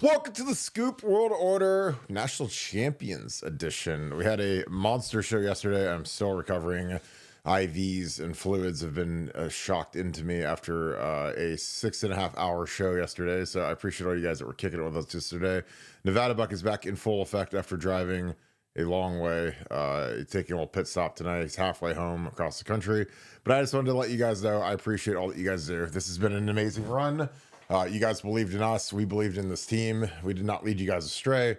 Welcome to the Scoop World Order National Champions Edition. We had a monster show yesterday. I'm still recovering. IVs and fluids have been shocked into me after a 6.5 hour show yesterday. So I appreciate all you guys that were kicking it with us yesterday. Nevadabuck is back in full effect after driving a long way, taking a little pit stop tonight. He's halfway home across the country. But I just wanted to let you guys know I appreciate all that you guys do. This has been an amazing run. You guys believed in us. We believed in this team. We did not lead you guys astray.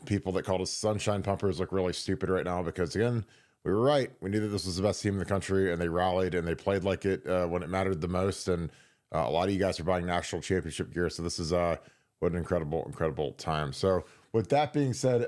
People that called us sunshine pumpers look really stupid right now because, again, we were right. We knew that this was the best team in the country, and they rallied and they played like it when it mattered the most. And a lot of you guys are buying national championship gear. So this is what an incredible time. So with that being said,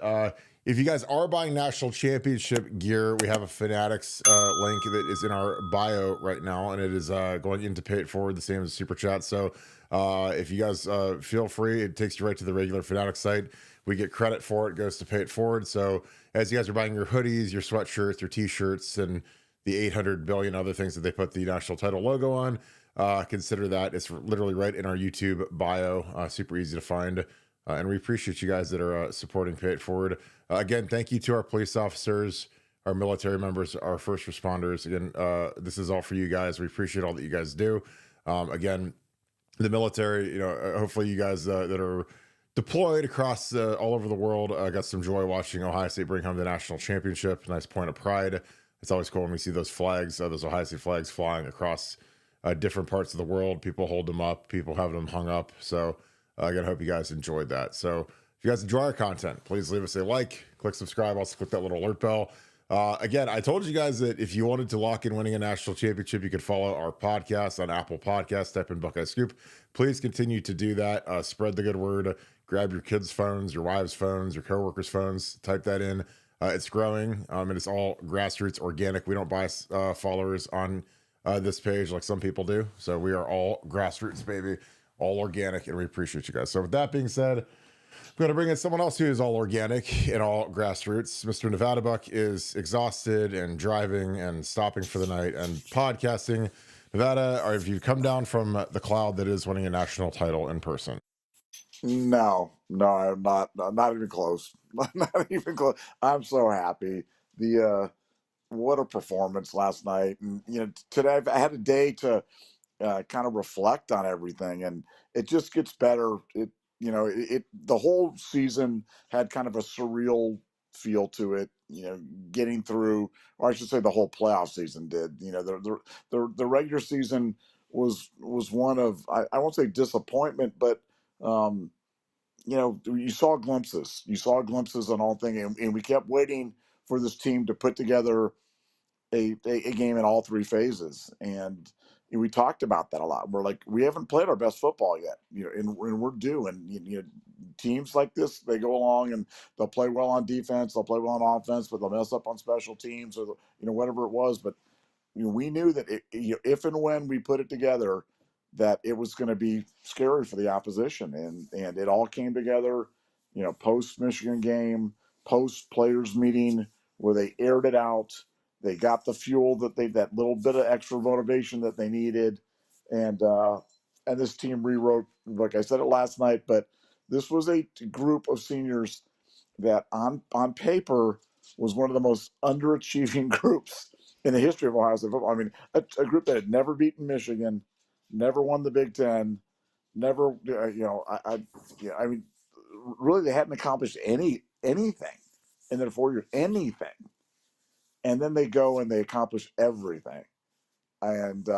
if you guys are buying national championship gear, we have a Fanatics link that is in our bio right now, and it is going in to pay it forward, the same as Super Chat. So if you guys feel free, it takes you right to the regular Fanatics site. We get credit for it, goes to pay it forward. So as you guys are buying your hoodies, your sweatshirts, your t-shirts, and the 800 billion other things that they put the national title logo on, consider that. It's literally right in our YouTube bio, super easy to find. And we appreciate you guys that are supporting Pay It Forward. Again, thank you to our police officers, our military members, our first responders. Again, this is all for you guys. We appreciate all that you guys do. Again, the military, hopefully you guys that are deployed across all over the world got some joy watching Ohio State bring home the national championship. Nice point of pride. It's always cool when we see those flags, those Ohio State flags flying across different parts of the world. People hold them up. People have them hung up. So again, I hope you guys enjoyed that. So if you guys enjoy our content, please leave us a like, click subscribe, also click that little alert bell. Again, I told you guys that if you wanted to lock in winning a national championship, you could follow our podcast on Apple Podcasts, type in Buckeye Scoop. Please continue to do that. Spread the good word. Grab your kids' phones, your wives' phones, your coworkers' phones. Type that in. It's growing, and it's all grassroots, organic. We don't buy followers on this page like some people do. So we are all grassroots, baby, all organic, and we appreciate you guys. So with that being said, I'm going to bring in someone else who is all organic and all grassroots. Mr. Nevadabuck is exhausted and driving and stopping for the night and podcasting. Nevada, or have you come down from the cloud that is winning a national title in person? No, I'm not even close. Not even close. I'm so happy. What a performance last night. And, today I had a day to kind of reflect on everything, and it just gets better. The whole season had kind of a surreal feel to it, getting through, or I should say the whole playoff season did. The regular season was one of, I won't say disappointment, but you saw glimpses. You saw glimpses on all things, and we kept waiting for this team to put together a game in all three phases. And we talked about that a lot. We're like, we haven't played our best football yet, and we're due. And teams like this, they go along and they'll play well on defense, they'll play well on offense, but they'll mess up on special teams or whatever it was. But we knew that if and when we put it together, that it was going to be scary for the opposition, and it all came together. Post Michigan game, post players meeting where they aired it out. They got the fuel that little bit of extra motivation that they needed, and this team rewrote. Like I said it last night, but this was a group of seniors that on paper was one of the most underachieving groups in the history of Ohio State football. I mean, a group that had never beaten Michigan, never won the Big Ten, never, I mean, really they hadn't accomplished anything in their 4 years, anything. And then they go and they accomplish everything. And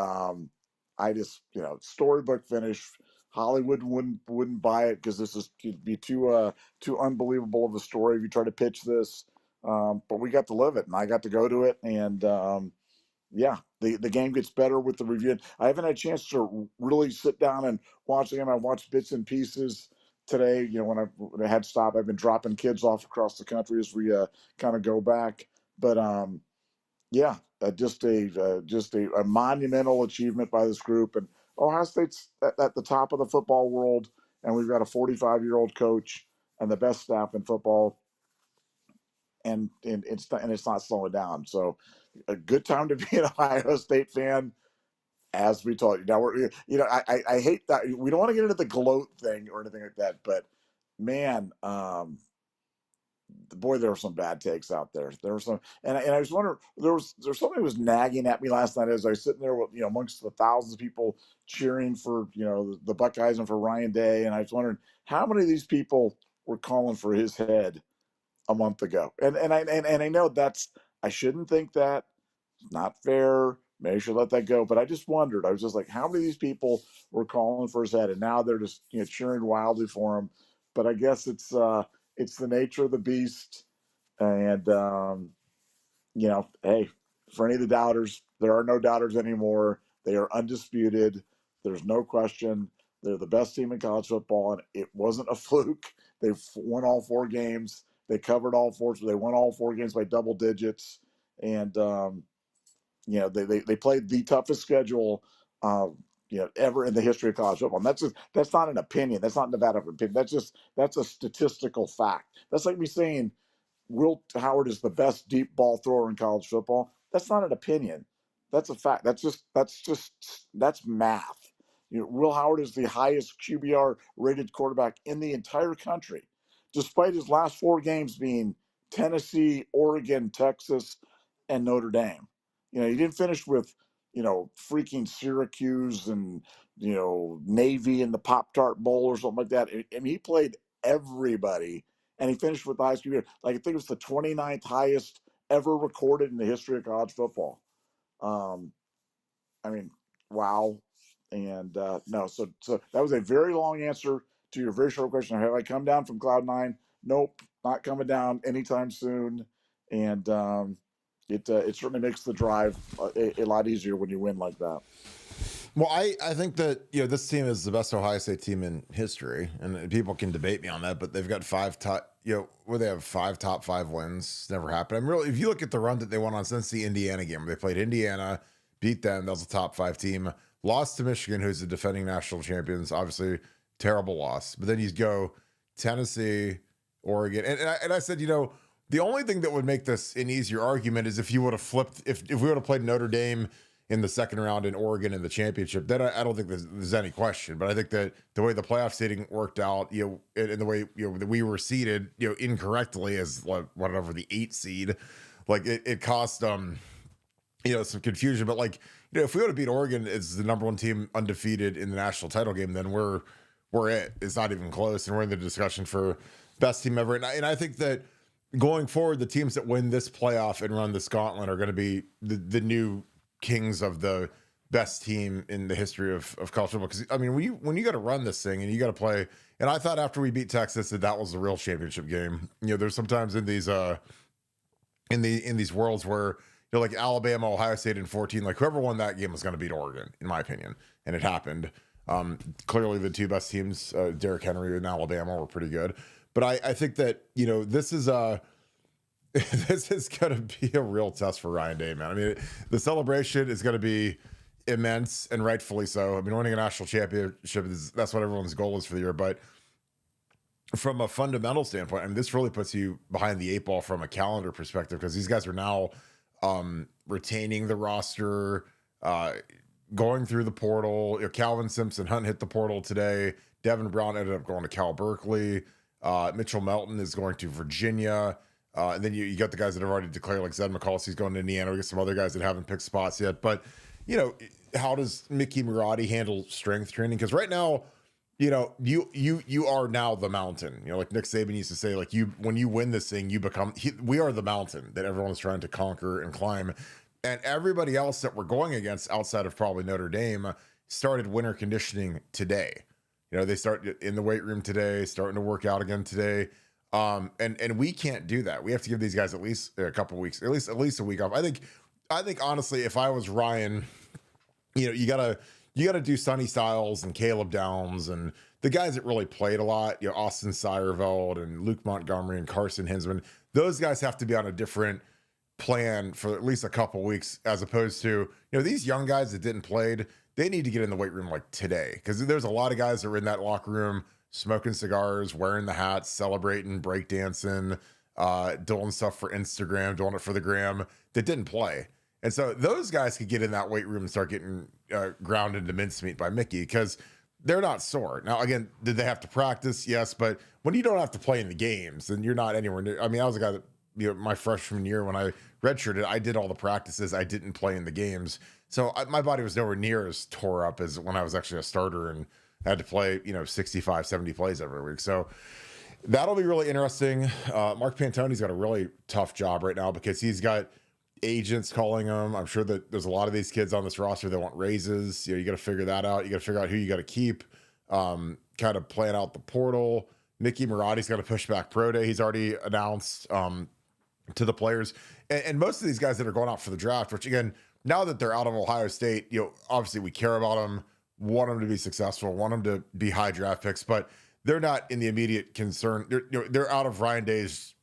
I just, storybook finish. Hollywood wouldn't buy it because it'd be too unbelievable of a story if you try to pitch this. But we got to live it, and I got to go to it, and the game gets better with the review. I haven't had a chance to really sit down and watch the game. I watched bits and pieces today. When I had stopped, I've been dropping kids off across the country as we kind of go back. But just a monumental achievement by this group. And Ohio State's at the top of the football world, and we've got a 45-year-old coach and the best staff in football. And it's not slowing down. So a good time to be an Ohio State fan, as we told you. Now I hate that we don't want to get into the gloat thing or anything like that, but man, boy, there were some bad takes out there. There were some, and I was wondering, there's something that was nagging at me last night as I was sitting there with, amongst the thousands of people cheering for, the Buckeyes and for Ryan Day. And I was wondering how many of these people were calling for his head a month ago. And I know I shouldn't think that. It's not fair. Maybe I should let that go. But I just wondered. I was just like, how many of these people were calling for his head, and now they're just cheering wildly for him. But I guess it's the nature of the beast, and hey, for any of the doubters, there are no doubters anymore. They are undisputed. There's no question. They're the best team in college football, and it wasn't a fluke. They won all 4 games. They covered all 4. So they won all 4 games by double digits, and they played the toughest schedule, ever in the history of college football. And that's not an opinion. That's not Nevada opinion. That's a statistical fact. That's like me saying Will Howard is the best deep ball thrower in college football. That's not an opinion. That's a fact. That's math. Will Howard is the highest QBR rated quarterback in the entire country, despite his last 4 games being Tennessee, Oregon, Texas, and Notre Dame. He didn't finish with, freaking Syracuse and, Navy in the Pop-Tart Bowl or something like that. I mean, he played everybody, and he finished with the highest QBR. Like, I think it was the 29th highest ever recorded in the history of college football. I mean, wow. And no, so that was a very long answer to your very short question. Have I come down from cloud 9? Nope, not coming down anytime soon. And it certainly makes the drive a lot easier when you win like that. Well, I think that this team is the best Ohio State team in history, and people can debate me on that, but they've got 5 top where they have 5 top 5 wins. Never happened. I'm really, if you look at the run that they won on since the Indiana game, where they played Indiana, beat them, that was a top 5 team, lost to Michigan, who's the defending national champions, obviously terrible loss. But then you go Tennessee, Oregon, and I said, the only thing that would make this an easier argument is if you would have flipped, if we would have played Notre Dame in the second round in Oregon in the championship, then I don't think there's any question. But I think that the way the playoff seeding worked out, and the way that we were seeded, incorrectly as whatever the 8 seed, like it cost some confusion. But if we would have beat Oregon as the number 1 team undefeated in the national title game, then we're it. It's not even close, and we're in the discussion for best team ever. And I think that going forward, the teams that win this playoff and run this gauntlet are going to be the new kings of the best team in the history of college football. Because I mean, when you got to run this thing and you got to play, and I thought after we beat Texas that was the real championship game. There's sometimes in these in these worlds where like Alabama, Ohio State in 14, like whoever won that game was going to beat Oregon, in my opinion, and it happened. Clearly, the 2 best teams, Derrick Henry and Alabama, were pretty good. But I think that this is this is going to be a real test for Ryan Day, man. I mean, the celebration is going to be immense, and rightfully so. I mean, winning a national championship that's what everyone's goal is for the year. But from a fundamental standpoint, I mean, this really puts you behind the 8 ball from a calendar perspective, because these guys are now retaining the roster, going through the portal. Calvin Simpson Hunt hit the portal today. Devin Brown ended up going to Cal Berkeley. Mitchell Melton is going to Virginia. And then you got the guys that have already declared, like Zed McCulsey's going to Indiana. We got some other guys that haven't picked spots yet. But, how does Mickey Marotti handle strength training? Because right now, you are now the mountain. Like Nick Saban used to say, like when you win this thing, we are the mountain that everyone's trying to conquer and climb. And everybody else that we're going against outside of probably Notre Dame started winter conditioning today. They start in the weight room today, starting to work out again today. And we can't do that. We have to give these guys at least a couple of weeks, at least a week off. I think honestly, if I was Ryan, you gotta do Sonny Styles and Caleb Downs and the guys that really played a lot, Austin Seyerveld and Luke Montgomery and Carson Hinsman. Those guys have to be on a different plan for at least a couple weeks, as opposed to, these young guys that didn't play, they need to get in the weight room like today. Because there's a lot of guys that are in that locker room smoking cigars, wearing the hats, celebrating, breakdancing, doing stuff for Instagram, doing it for the gram, that didn't play. And so those guys could get in that weight room and start getting ground into mincemeat by Mickey, because they're not sore. Now, again, did they have to practice? Yes, but when you don't have to play in the games, then you're not anywhere near. I mean, I was a guy that, my freshman year when I redshirted, I did all the practices. I didn't play in the games. So my body was nowhere near as tore up as when I was actually a starter and had to play, 65, 70 plays every week. So that'll be really interesting. Mark Pantoni's got a really tough job right now because he's got agents calling him. I'm sure that there's a lot of these kids on this roster that want raises. You got to figure that out. You got to figure out who you got to keep, kind of plan out the portal. Mickey Maratti's got to push back pro day. He's already announced to the players. And most of these guys that are going out for the draft, which again, now that they're out of Ohio State, obviously we care about them, want them to be successful, want them to be high draft picks, but they're not in the immediate concern. They're out of Ryan Day's,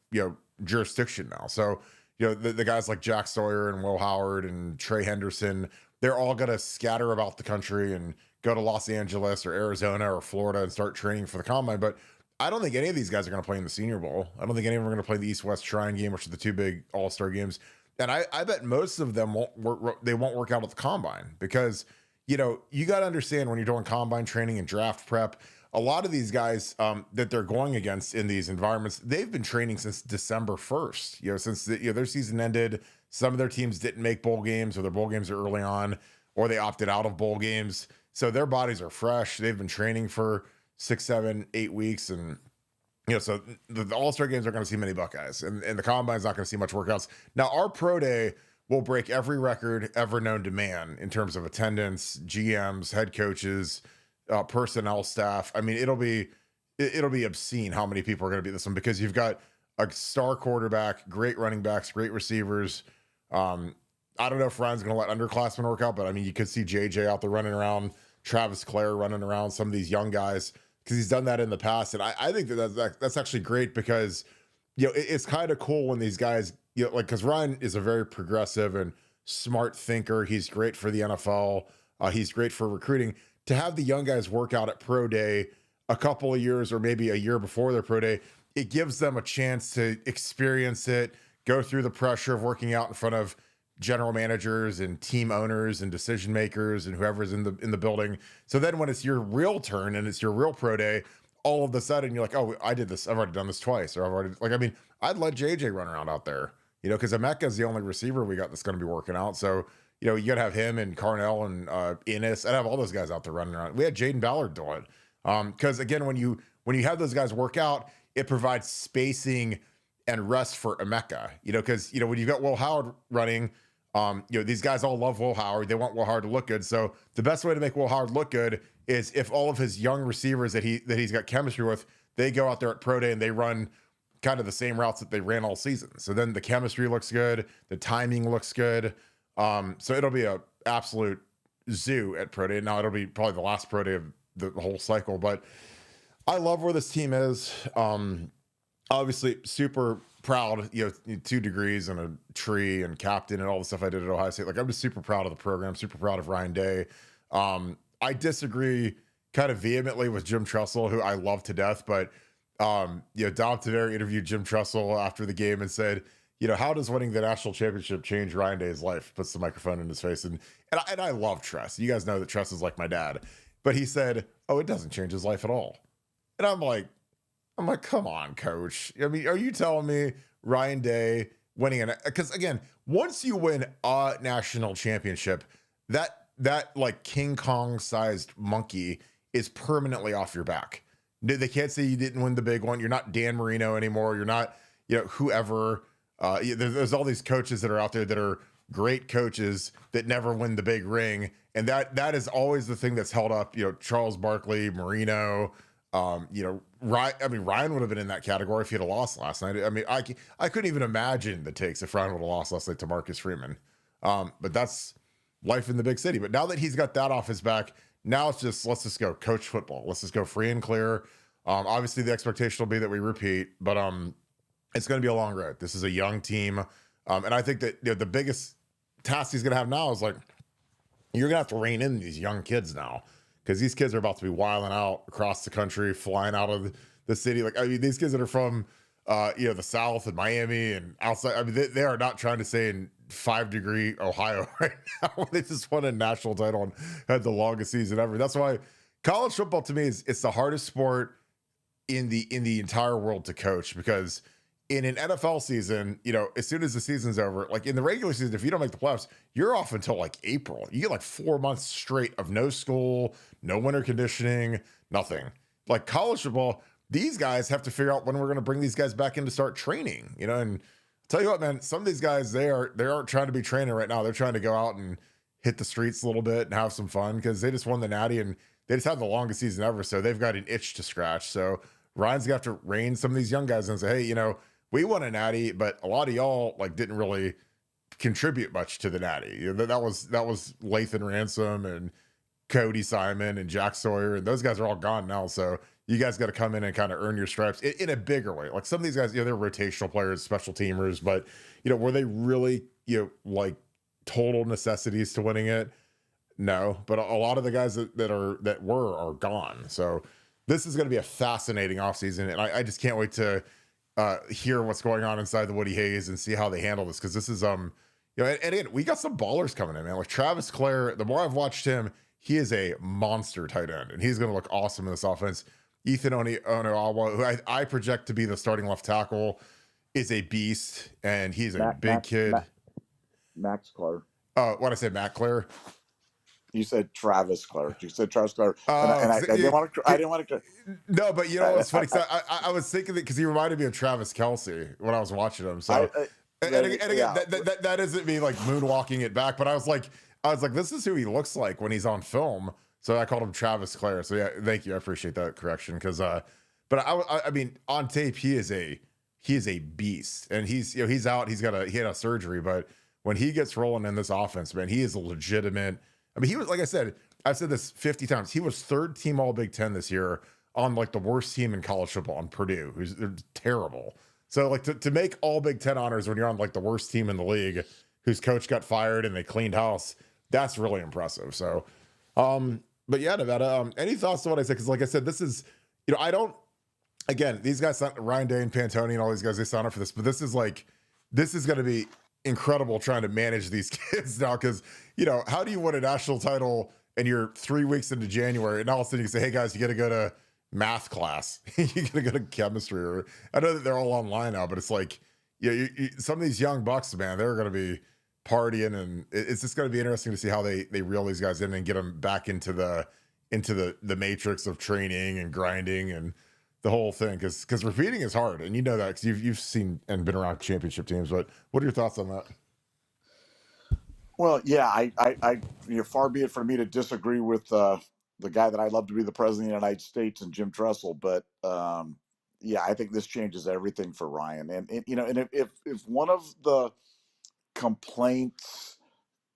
jurisdiction now. So, the guys like Jack Sawyer and Will Howard and Trey Henderson, they're all going to scatter about the country and go to Los Angeles or Arizona or Florida and start training for the combine. But I don't think any of these guys are going to play in the Senior Bowl. I don't think any of them are going to play the East-West Shrine game, which are the two big all-star games. And I bet most of them won't work out at the combine because, you got to understand when you're doing combine training and draft prep, a lot of these guys that they're going against in these environments, they've been training since December 1st, since their season ended. Some of their teams didn't make bowl games or their bowl games are early on, or they opted out of bowl games. So their bodies are fresh. They've been training for 6, 7, 8 weeks. And, so the all-star games are going to see many Buckeyes and the combine's not going to see much workouts. Now our pro day will break every record ever known to man in terms of attendance, GMs, head coaches, personnel staff. I mean, it'll be obscene how many people are going to be at this one because you've got a star quarterback, great running backs, great receivers. I don't know if Ryan's going to let underclassmen work out, but I mean, you could see JJ out there running around, Travis Clare running around, some of these young guys because he's done that in the past. And I think that's actually great because, it's kind of cool when these guys, because Ryan is a very progressive and smart thinker. He's great for the NFL. He's great for recruiting. To have the young guys work out at pro day a couple of years or maybe a year before their pro day, it gives them a chance to experience it, go through the pressure of working out in front of general managers and team owners and decision makers and whoever's in the building. So then when it's your real turn and it's your real pro day, all of a sudden you're like, oh, I did this. I've already done this twice. Or I'd let JJ run around out there, because Emeka is the only receiver we got that's going to be working out. So, you got to have him and Carnell and Innis. I'd have all those guys out there running around. We had Jaden Ballard do it. Because again, when you have those guys work out, it provides spacing and rest for Emeka, because, when you've got Will Howard running, these guys all love Will Howard. They want Will Howard to look good. So the best way to make Will Howard look good is if all of his young receivers that he's got chemistry with, they go out there at pro day and they run kind of the same routes that they ran all season. So then the chemistry looks good. The timing looks good. So it'll be a absolute zoo at pro day. Now it'll be probably the last pro day of the whole cycle, but I love where this team is. Obviously super proud, 2 degrees and a tree and captain and all the stuff I did at Ohio State. Like I'm just super proud of the program, super proud of Ryan Day. I disagree kind of vehemently with Jim Tressel, who I love to death, but Dom Taveri interviewed Jim Tressel after the game and said, how does winning the national championship change Ryan Day's life? Puts the microphone in his face. And I love Tress. You guys know that Tress is like my dad. But he said, oh, it doesn't change his life at all. And I'm like, come on, coach. I mean, are you telling me Ryan Day winning because again, once you win a national championship, that like King Kong sized monkey is permanently off your back. They can't say you didn't win the big one. You're not Dan Marino anymore. You're not, whoever. There's all these coaches that are out there that are great coaches that never win the big ring. And that is always the thing that's held up, Charles Barkley, Marino, Ryan would have been in that category if he had lost last night. I mean, I couldn't even imagine the takes if Ryan would have lost last night to Marcus Freeman. But that's life in the big city. But now that he's got that off his back, now it's just, let's just go coach football. Let's just go free and clear. Obviously the expectation will be that we repeat, but it's going to be a long road. This is a young team. And I think that the biggest task he's going to have now is like, you're going to have to rein in these young kids now because these kids are about to be wilding out across the country, flying out of the city. Like, I mean, these kids that are from, the South and Miami and outside, I mean, they are not trying to stay in 5-degree Ohio right now. They just won a national title and had the longest season ever. That's why college football to me is it's the hardest sport in the entire world to coach because in an NFL season, as soon as the season's over, like in the regular season, if you don't make the playoffs, you're off until like April. You get like 4 months straight of no school, no winter conditioning, nothing. Like college football, these guys have to figure out when we're going to bring these guys back in to start training, and tell you what, man, some of these guys, they aren't trying to be training right now. They're trying to go out and hit the streets a little bit and have some fun because they just won the Natty and they just had the longest season ever. So they've got an itch to scratch. So Ryan's got to rein some of these young guys and say, hey, we won a Natty, but a lot of y'all like didn't really contribute much to the Natty. That was Lathan Ransom and Cody Simon and Jack Sawyer, and those guys are all gone now. So you guys got to come in and kind of earn your stripes in a bigger way. Like some of these guys, they're rotational players, special teamers, but were they really, like total necessities to winning it? No, but a lot of the guys that are gone. So this is going to be a fascinating offseason, and I just can't wait to hear what's going on inside the Woody Hayes and see how they handle this because this is and again, we got some ballers coming in, man. Like Travis Clare, the more I've watched him, he is a monster tight end, and he's going to look awesome in this offense. Ethan Onoawa, who I project to be the starting left tackle, is a beast, and he's a big kid. Max Clare. What I said, Matt Clare. You said Travis Clare. You said Travis Clare, and I didn't want to. No, but it's funny. I was thinking that because he reminded me of Travis Kelce when I was watching him. So, again, that isn't me like moonwalking it back, but I was like, this is who he looks like when he's on film. So I called him Travis Clare. So yeah, thank you. I appreciate that correction because, but I mean, on tape he is a beast, and he's out. He had a surgery, but when he gets rolling in this offense, man, he is a legitimate. I mean, he was, like I said, I've said this 50 times. He was third team All Big Ten this year on like the worst team in college football on Purdue, who's terrible. So like to make All Big Ten honors when you're on like the worst team in the league, whose coach got fired and they cleaned house, that's really impressive. So, but yeah, Nevada, any thoughts on what I said? Because like I said, this is, I don't, again, these guys, Ryan Day and Pantoni and all these guys, they signed up for this, but this is going to be incredible trying to manage these kids now because how do you win a national title and you're 3 weeks into January and all of a sudden you can say, hey guys, you got to go to math class, you got to go to chemistry, or I know that they're all online now, but it's like some of these young bucks, man, they're going to be partying, and it's just going to be interesting to see how they reel these guys in and get them back into the matrix of training and grinding and the whole thing, because repeating is hard, and that because you've seen and been around championship teams. But what are your thoughts on that? Well, yeah, I far be it for me to disagree with the guy that I'd love to be the president of the United States and Jim Tressel, but yeah, I think this changes everything for Ryan. And and if one of the complaints,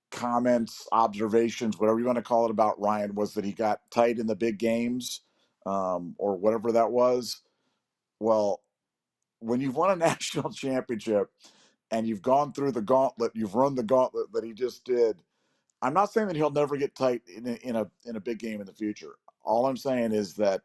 comments, observations, whatever you want to call it, about Ryan was that he got tight in the big games, or whatever that was. Well, when you've won a national championship and you've gone through the gauntlet, you've run the gauntlet that he just did. I'm not saying that he'll never get tight in a big game in the future. All I'm saying is that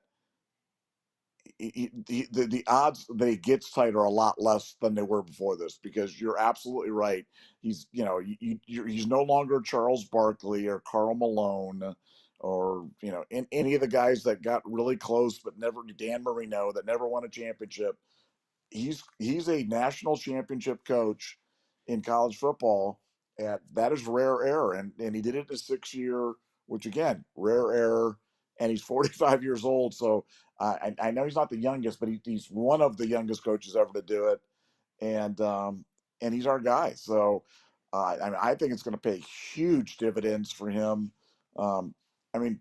the odds that he gets tight are a lot less than they were before this, because you're absolutely right. He's he's no longer Charles Barkley or Karl Malone or any of the guys that got really close but never, Dan Marino, that never won a championship. He's a national championship coach in college football, and that is rare air. And he did it in a 6 year, which again, rare air. And he's 45 years old, so I know he's not the youngest, but he's one of the youngest coaches ever to do it, and he's our guy. So I think it's going to pay huge dividends for him. I mean,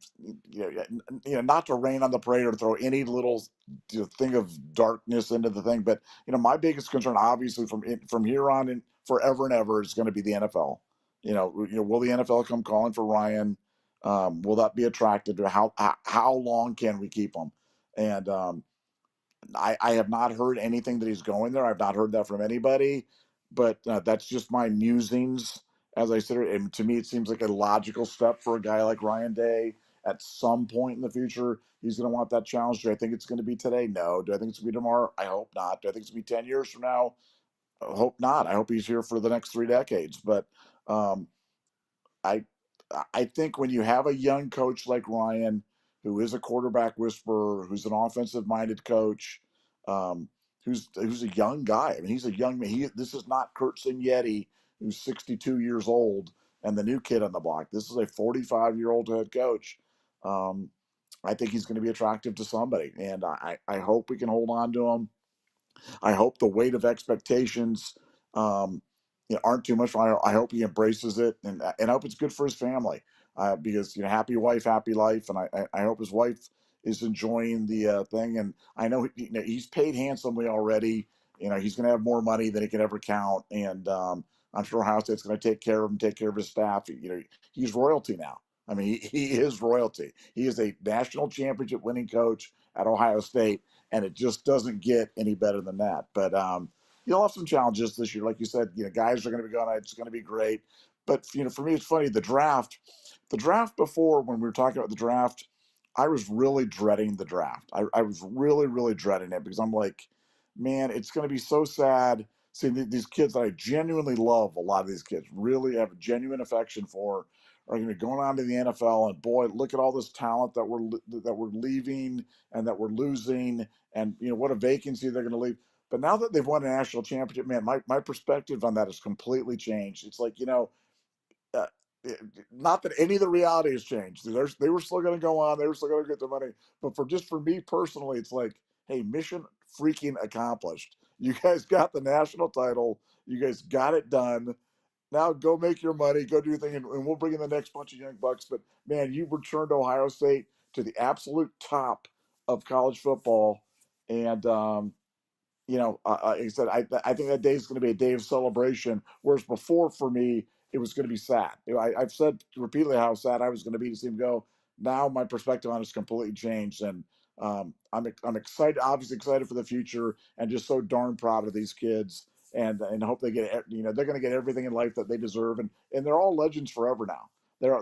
not to rain on the parade or throw any little thing of darkness into the thing, but my biggest concern, obviously, from here on and forever and ever, is going to be the NFL. Will the NFL come calling for Ryan? Will that be attractive to how long can we keep him? And I have not heard anything that he's going there. I've not heard that from anybody, but that's just my musings as I sit here. And to me, it seems like a logical step for a guy like Ryan Day. At some point in the future, he's going to want that challenge. Do I think it's going to be today? No. Do I think it's going to be tomorrow? I hope not. Do I think it's going to be 10 years from now? I hope not. I hope he's here for the next 3 decades. But I think when you have a young coach like Ryan who is a quarterback whisperer, who's an offensive minded coach, um, who's a young guy. I mean, he's a young man. This is not Kurt Signetti, who's 62 years old and the new kid on the block. This is a 45-year-old head coach. I think he's going to be attractive to somebody, and I hope we can hold on to him. I hope the weight of expectations, um, aren't too much. I hope he embraces it, and I hope it's good for his family, because happy wife, happy life, and I hope his wife is enjoying the thing. And I know, he's paid handsomely already. He's going to have more money than he can ever count, and I'm sure Ohio State's going to take care of him, take care of his staff. He's royalty now. I mean, he is royalty. He is a national championship winning coach at Ohio State, and it just doesn't get any better than that. But you'll have some challenges this year, like you said. Guys are going to be going. It's going to be great. But for me, it's funny. The draft before, when we were talking about the draft, I was really dreading the draft. I was really, really dreading it, because I'm like, man, it's going to be so sad seeing these kids that I genuinely love. A lot of these kids really have a genuine affection for, are going to be going on to the NFL, and boy, look at all this talent that we're leaving and that we're losing, and what a vacancy they're going to leave. But now that they've won a national championship, man, my perspective on that has completely changed. It's like, uh, not that any of the reality has changed. They were still going to go on. They were still going to get the money. But for me personally, it's like, hey, mission freaking accomplished. You guys got the national title. You guys got it done. Now go make your money, go do your thing, and we'll bring in the next bunch of young bucks. But man, you returned Ohio State to the absolute top of college football, and like I said, I think that day is going to be a day of celebration. Whereas before, for me, it was going to be sad. I've said repeatedly how sad I was going to be to see him go. Now my perspective on it has completely changed, and I'm excited, obviously excited for the future, and just so darn proud of these kids, and hope they get, they're going to get everything in life that they deserve, and they're all legends forever now.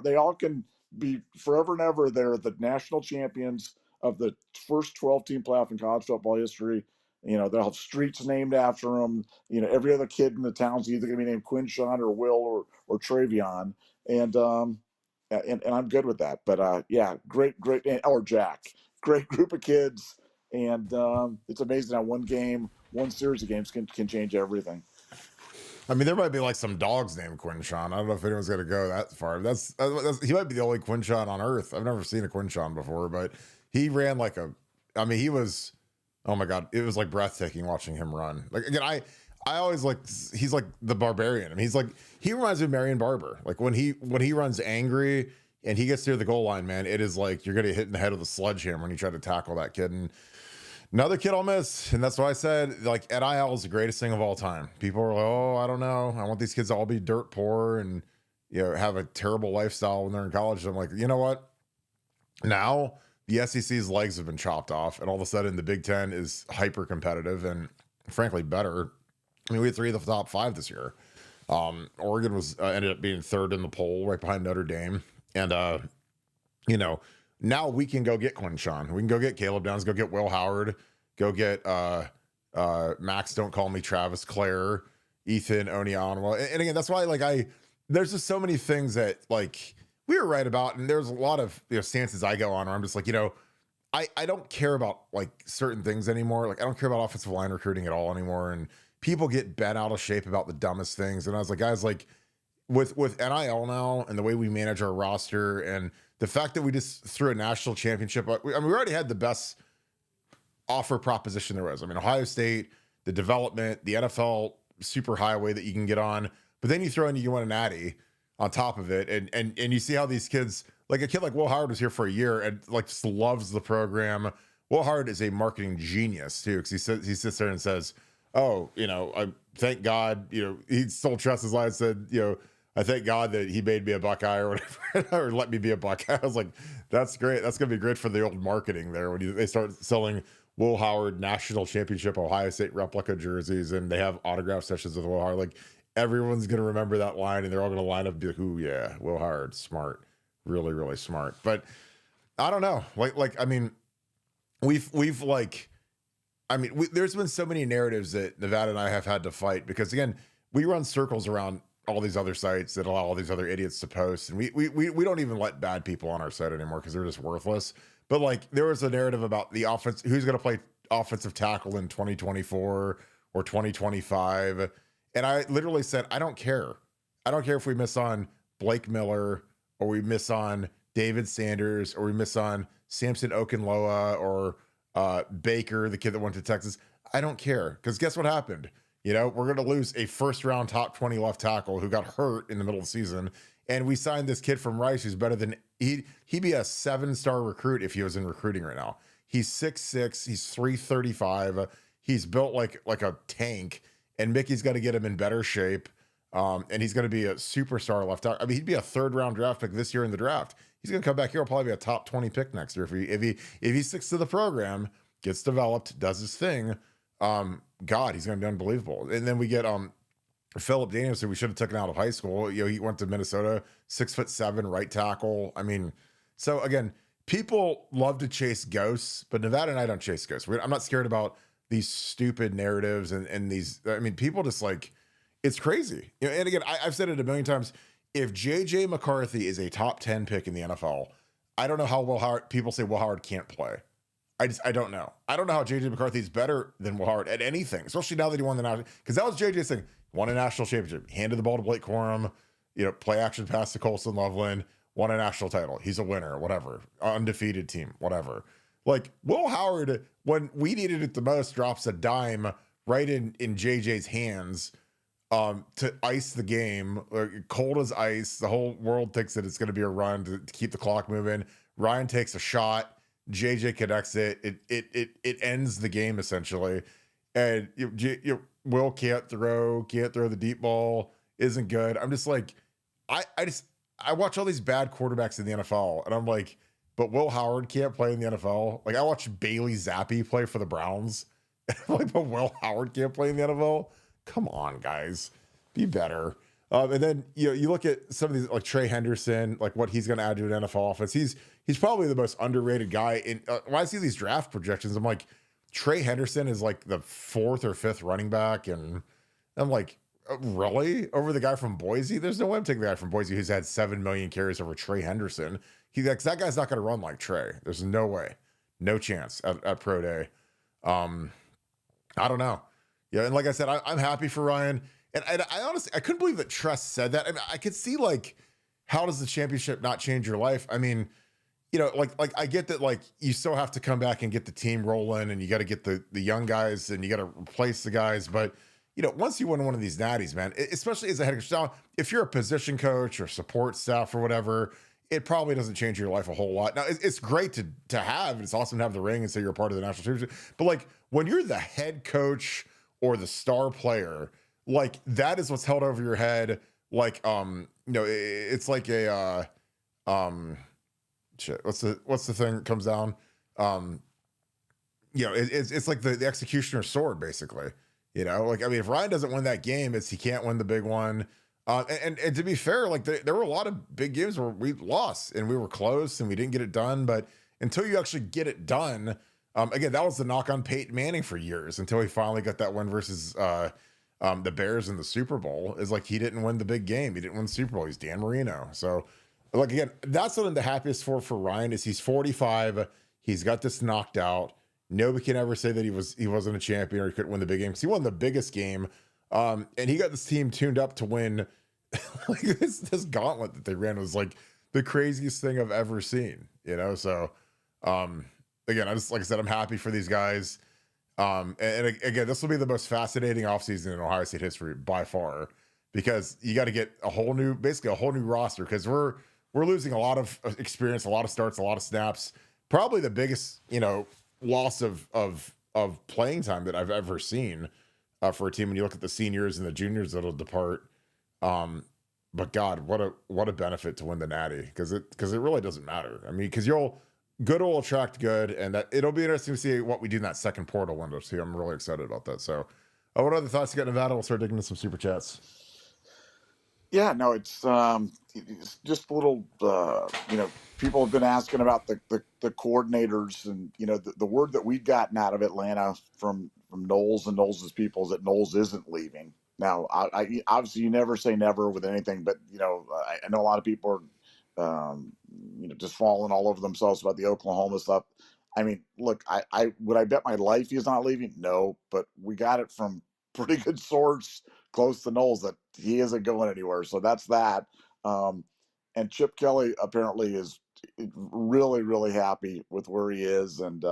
They all can be forever and ever. They're the national champions of the first 12-team playoff in college football history. They'll have streets named after them. Every other kid in the town's either going to be named Quinshawn or Will or Travion, and I'm good with that. But yeah, great, or Jack, great group of kids, and it's amazing how one series of games can change everything. I mean, there might be like some dogs named Quinshawn. I don't know if anyone's going to go that far. That's he might be the only Quinshawn on earth. I've never seen a Quinshawn before, but he ran he was. Oh my God, it was like breathtaking watching him run. Like, again, I always he's like the barbarian. I mean, he reminds me of Marion Barber. Like when he runs angry and he gets near the goal line, man, it is like you're gonna hit in the head with a sledgehammer when you try to tackle that kid. And another kid I'll miss, and that's why I said like NIL is the greatest thing of all time. People are like, oh, I don't know, I want these kids to all be dirt poor and have a terrible lifestyle when they're in college. I'm like, you know what? Now the SEC's legs have been chopped off, and all of a sudden the Big Ten is hyper competitive and frankly better. I mean, we had 3 of the top 5 this year. Oregon was ended up being 3rd in the poll, right behind Notre Dame. And now we can go get Quinshawn. We can go get Caleb Downs, go get Will Howard, go get Max, don't call me Travis Clare, Ethan Onyeonwa. And again, that's why there's just so many things that we were right about, and there's a lot of stances I go on where I'm just like, I don't care about certain things anymore. Like I don't care about offensive line recruiting at all anymore, and people get bent out of shape about the dumbest things. And I was like, guys, with NIL now and the way we manage our roster and the fact that we just threw a national championship, we already had the best offer proposition there was. I mean, Ohio State, the development, the NFL super highway that you can get on, but then you throw in, you want a natty on top of it. And you see how these kids, like a kid like Will Howard was here for a year and just loves the program. Will Howard is a marketing genius too. Cause he sits there and says, oh, I thank God, he still trusts his life, said, I thank God that he made me a Buckeye or whatever, or let me be a Buckeye. I was like, that's great. That's going to be great for the old marketing there. When they start selling Will Howard national championship Ohio State replica jerseys and they have autograph sessions with Will Howard, everyone's going to remember that line and they're all going to line up and be like, ooh, yeah, Will Howard, smart, really, really smart. But I don't know. I mean, there's been so many narratives that Nevada and I have had to fight because, again, we run circles around all these other sites that allow all these other idiots to post. And we don't even let bad people on our site anymore because they're just worthless. But like there was a narrative about the offense, who's going to play offensive tackle in 2024 or 2025. And I literally said, I don't care. I don't care if we miss on Blake Miller or we miss on David Sanders or we miss on Samson Okunloa or Baker, the kid that went to Texas. I don't care, because guess what happened? You know, we're going to lose a first round top 20 left tackle who got hurt in the middle of the season. And we signed this kid from Rice who's better than he'd be a 7-star recruit if he was in recruiting right now. He's 6'6", he's 335. He's built like a tank, and Mickey's got to get him in better shape. And he's going to be a superstar left tackle. I mean, he'd be a 3rd-round draft pick this year in the draft. He's going to come back here. He'll probably be a top 20 pick next year if he sticks to the program, gets developed, does his thing. God, he's going to be unbelievable. And then we get Philip Daniels, who we should have taken out of high school. You know, he went to Minnesota, 6'7", right tackle. I mean, so again, people love to chase ghosts, but Nevada and I don't chase ghosts. I'm not scared about these stupid narratives and these. I mean, people just like, it's crazy. You know, and again, I've said it a million times. If JJ McCarthy is a top 10 pick in the NFL, I don't know how Will Howard. People say Will Howard can't play. I don't know. I don't know how JJ McCarthy is better than Will Howard at anything, especially now that he won the national. Because that was JJ's thing. Won a national championship, handed the ball to Blake Corum, you know, play action pass to Colson Loveland, won a national title. He's a winner, whatever. Undefeated team, whatever. Like Will Howard, when we needed it the most, drops a dime right in JJ's hands to ice the game, cold as ice. The whole world thinks that it's going to be a run to keep the clock moving. Ryan takes a shot. JJ connects it. It ends the game essentially. And Will can't throw the deep ball, isn't good. I'm just like, I watch all these bad quarterbacks in the NFL, and I'm like, but Will Howard can't play in the NFL. Like I watched Bailey Zappi play for the Browns, and I'm like, but Will Howard can't play in the NFL. Come on, guys, be better. And then you look at some of these like Trey Henderson, like what he's going to add to an NFL offense. He's probably the most underrated guy. In when I see these draft projections, I'm like, Trey Henderson is like the 4th or 5th running back, and I'm like, really? Over the guy from Boise? There's no way I'm taking the guy from Boise who's had 7 million carries over Trey Henderson. That guy's not going to run like Trey. There's no way, no chance at pro day. I don't know. Yeah, and like I said, I'm happy for Ryan. And I honestly, I couldn't believe that Trust said that. I mean, I could see like, how does the championship not change your life? I mean, you know, like I get that, like you still have to come back and get the team rolling, and you got to get the young guys, and you got to replace the guys. But you know, once you win one of these natties, man, especially as a head coach, now if you're a position coach or support staff or whatever, it probably doesn't change your life a whole lot. Now it's great to have, and it's awesome to have the ring and say you're a part of the national championship. But like when you're the head coach or the star player, like that is what's held over your head. Like it's like a shit. What's the thing that comes down? It's like the executioner's sword, basically. You know, like I mean, if Ryan doesn't win that game, he can't win the big one. And to be fair, like there were a lot of big games where we lost and we were close and we didn't get it done. But until you actually get it done, again, that was the knock on Peyton Manning for years until he finally got that win versus the Bears in the Super Bowl. Is like he didn't win the big game. He didn't win the Super Bowl. He's Dan Marino. So, like again, that's what I'm the happiest for Ryan is he's 45. He's got this knocked out. Nobody can ever say that he wasn't a champion or he couldn't win the big game because he won the biggest game. And he got this team tuned up to win. Like this gauntlet that they ran was like the craziest thing I've ever seen. You know, so again, like I said, I'm happy for these guys. And again, this will be the most fascinating offseason in Ohio State history by far, because you got to get basically a whole new roster, because we're losing a lot of experience, a lot of starts, a lot of snaps. Probably the biggest, loss of playing time that I've ever seen for a team when you look at the seniors and the juniors that'll depart. But God, what a benefit to win the Natty, because it really doesn't matter. I mean, because good will attract good, and that it'll be interesting to see what we do in that second portal window. So I'm really excited about that. So, what other thoughts you got, Nevada? We'll start digging into some super chats. Yeah, no, it's just a little, people have been asking about the coordinators, and the word that we've gotten out of Atlanta from Knowles and Knowles' people is that Knowles isn't leaving. Now, I obviously you never say never with anything, but I know a lot of people are just falling all over themselves about the Oklahoma stuff. I mean, look, I would I bet my life he's not leaving? No, but we got it from pretty good source close to Knowles that he isn't going anywhere. So that's that. Um, and Chip Kelly apparently is really, really happy with where he is. And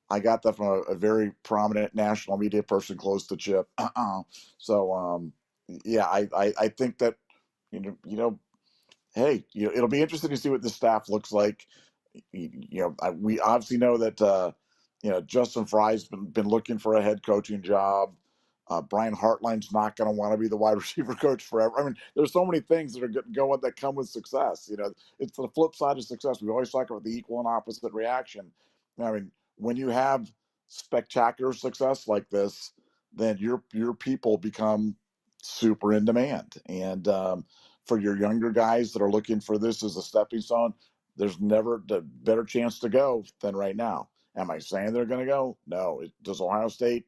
I got that from a very prominent national media person close to Chip. So yeah, I think that hey, it'll be interesting to see what the staff looks like. We obviously know that Justin Fry's been looking for a head coaching job. Brian Hartline's not going to want to be the wide receiver coach forever. I mean, there's so many things that are going that come with success. It's the flip side of success. We always talk about the equal and opposite reaction. I mean, when you have spectacular success like this, then your people become super in demand. And for your younger guys that are looking for this as a stepping stone, there's never a better chance to go than right now. Am I saying they're going to go? No. Does Ohio State?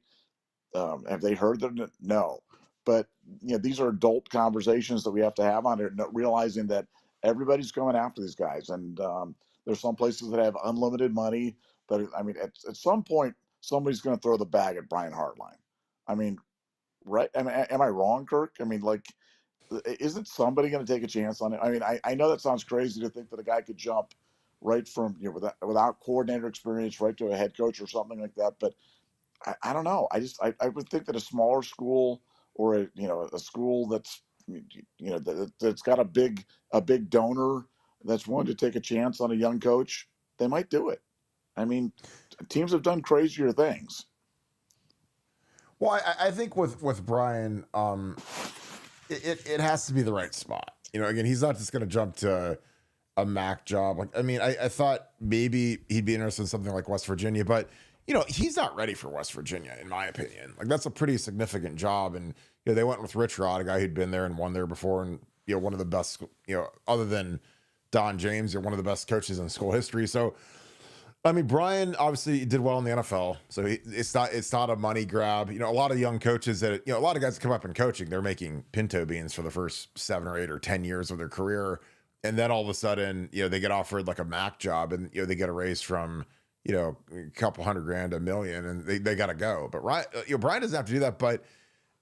Have they heard them? No. But these are adult conversations that we have to have on it, realizing that everybody's going after these guys, and there's some places that have unlimited money. But I mean, at some point, somebody's going to throw the bag at Brian Hartline. I mean, right? Am I wrong, Kirk? I mean, like, isn't somebody going to take a chance on it? I mean, I know that sounds crazy to think that a guy could jump right from without coordinator experience right to a head coach or something like that. But I don't know. I would think that a smaller school or a school that's that's got a big donor that's willing to take a chance on a young coach, they might do it. I mean, teams have done crazier things. Well, I think with Brian, it has to be the right spot. Again, he's not just going to jump to a MAC job. Like, I mean, I thought maybe he'd be interested in something like West Virginia, but he's not ready for West Virginia, in my opinion. Like, that's a pretty significant job, and they went with Rich Rod, a guy who'd been there and won there before, and one of the best, other than Don James, one of the best coaches in school history. So, I mean, Brian obviously did well in the NFL, so it's not a money grab. A lot of young coaches that a lot of guys that come up in coaching, they're making pinto beans for the first 7 or 8 or 10 years of their career, and then all of a sudden, they get offered like a MAC job, and they get a raise from a couple $100,000 to $1 million, and they got to go. But Brian doesn't have to do that. But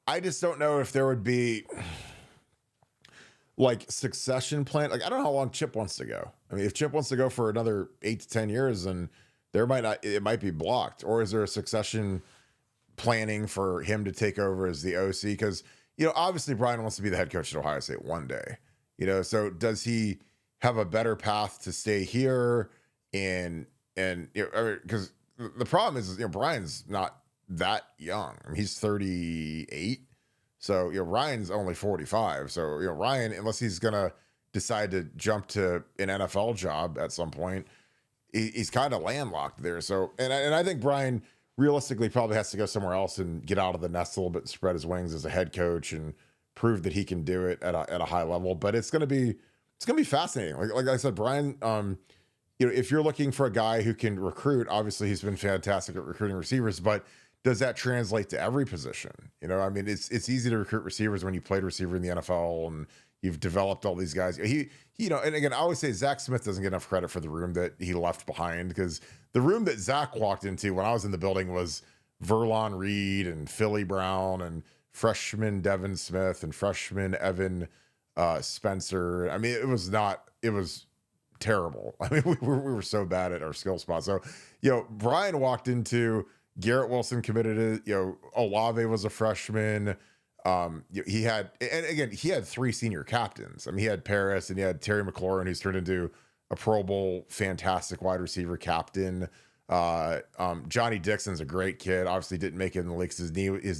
I just don't know if there would be like succession plan. Like, I don't know how long Chip wants to go. I mean, if Chip wants to go for another 8 to 10 years, then it might be blocked. Or is there a succession planning for him to take over as the OC? Because, obviously Brian wants to be the head coach at Ohio State one day, so does he have a better path to stay here? And because the problem is, Brian's not that young. I mean, he's 38. So, Ryan's only 45. So, Ryan, unless he's going to decide to jump to an NFL job at some point, he's kind of landlocked there. So, and I think Brian realistically probably has to go somewhere else and get out of the nest a little bit and spread his wings as a head coach and prove that he can do it at a high level. But it's going to be fascinating. Like I said, Brian, if you're looking for a guy who can recruit, obviously he's been fantastic at recruiting receivers, but does that translate to every position? I mean, it's easy to recruit receivers when you played receiver in the NFL and you've developed all these guys. And again, I always say Zach Smith doesn't get enough credit for the room that he left behind, because the room that Zach walked into when I was in the building was Verlon Reed and Philly Brown and freshman Devin Smith and freshman Evan Spencer. I mean, it was terrible. I mean, we were so bad at our skill spot. So, Brian walked into Garrett Wilson committed it. Olave was a freshman. He had 3 senior captains. I mean, he had Paris and he had Terry McLaurin, who's turned into a Pro Bowl, fantastic wide receiver captain. Johnny Dixon's a great kid. Obviously didn't make it in the leagues. His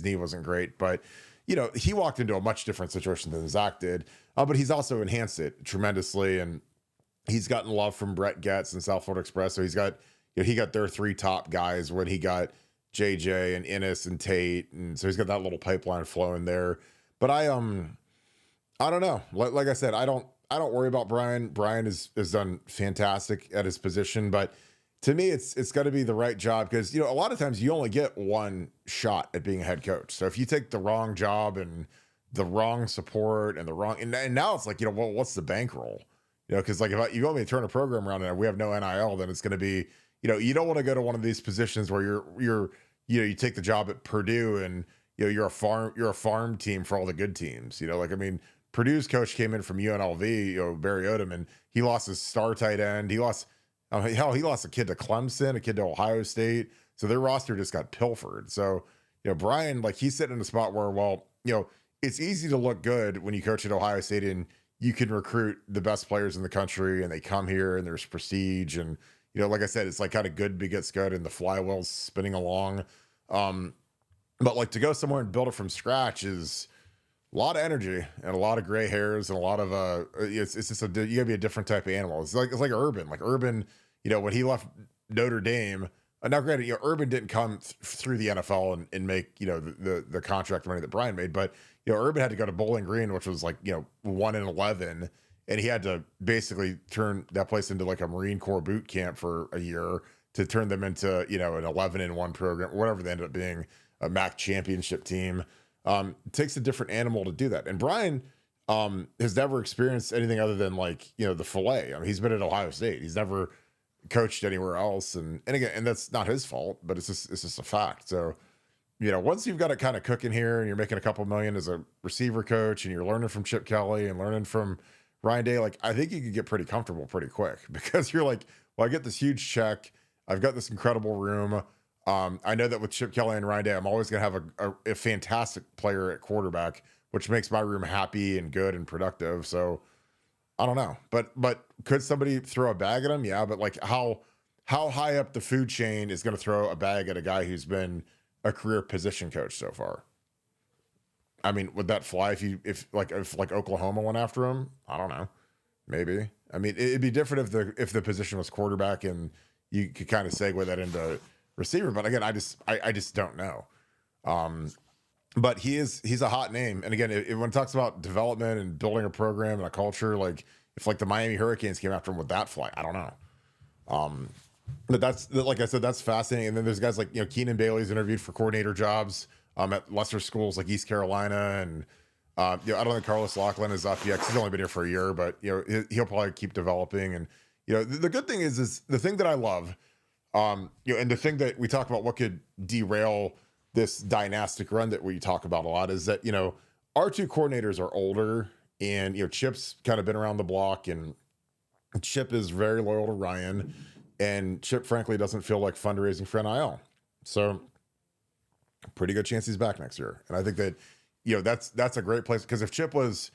knee wasn't great, but he walked into a much different situation than Zach did. But he's also enhanced it tremendously, and he's gotten love from Brett Getz and South Florida Express. So he's got, he got their 3 top guys when he got JJ and Ennis and Tate. And so he's got that little pipeline flowing there. But I don't know. Like I said, I don't worry about Brian. Brian has done fantastic at his position, but to me, it's got to be the right job, because, a lot of times you only get one shot at being a head coach. So if you take the wrong job and the wrong support and and now it's like, well, what's the bankroll? Because like if you want me to turn a program around and we have no NIL, then it's going to be, you don't want to go to one of these positions where you take the job at Purdue and you're a farm team for all the good teams. Like I mean, Purdue's coach came in from UNLV, Barry Odom, and he lost his star tight end. He lost he lost a kid to Clemson, a kid to Ohio State. So their roster just got pilfered. So Brian, like he's sitting in a spot where, well, it's easy to look good when you coach at Ohio State and you can recruit the best players in the country and they come here and there's prestige. And, like I said, it's like kind of good begets good and the flywheel's spinning along. But like to go somewhere and build it from scratch is a lot of energy and a lot of gray hairs and a lot of, it's just you gotta be a different type of animal. It's like Urban, when he left Notre Dame. Now, granted, Urban didn't come through the NFL and make the contract money that Brian made, but Urban had to go to Bowling Green, which was like 1-11, and he had to basically turn that place into like a Marine Corps boot camp for a year to turn them into an 11-1 program, whatever they ended up being, a MAC championship team. It takes a different animal to do that, and Brian has never experienced anything other than like the fillet. I mean, he's been at Ohio State. He's never coached anywhere else, and again, and that's not his fault, but it's just a fact. So once you've got it kind of cooking here and you're making a couple million as a receiver coach and you're learning from Chip Kelly and learning from Ryan Day, like I think you could get pretty comfortable pretty quick because you're like, well, I get this huge check, I've got this incredible room. I know that with Chip Kelly and Ryan Day, I'm always gonna have a fantastic player at quarterback, which makes my room happy and good and productive. So I don't know, but could somebody throw a bag at him? Yeah, but like how high up the food chain is going to throw a bag at a guy who's been a career position coach so far? I mean, would that fly if Oklahoma went after him? I don't know, maybe. I mean, it'd be different if the position was quarterback and you could kind of segue that into receiver. But again, I just don't know. But he's a hot name. And again, when it talks about development and building a program and a culture, like if like the Miami Hurricanes came after him, would that fly? I don't know. But that's, like I said, that's fascinating. And then there's guys like, Keenan Bailey's interviewed for coordinator jobs at lesser schools like East Carolina. And, I don't think Carlos Loughlin is up yet 'cause he's only been here for a year, but, he'll probably keep developing. And, the good thing is the thing that I love, and the thing that we talk about, what could derail this dynastic run that we talk about a lot, is that, our two coordinators are older and, Chip's kind of been around the block and Chip is very loyal to Ryan and Chip frankly doesn't feel like fundraising for NIL. So pretty good chance he's back next year. And I think that, that's a great place because if Chip was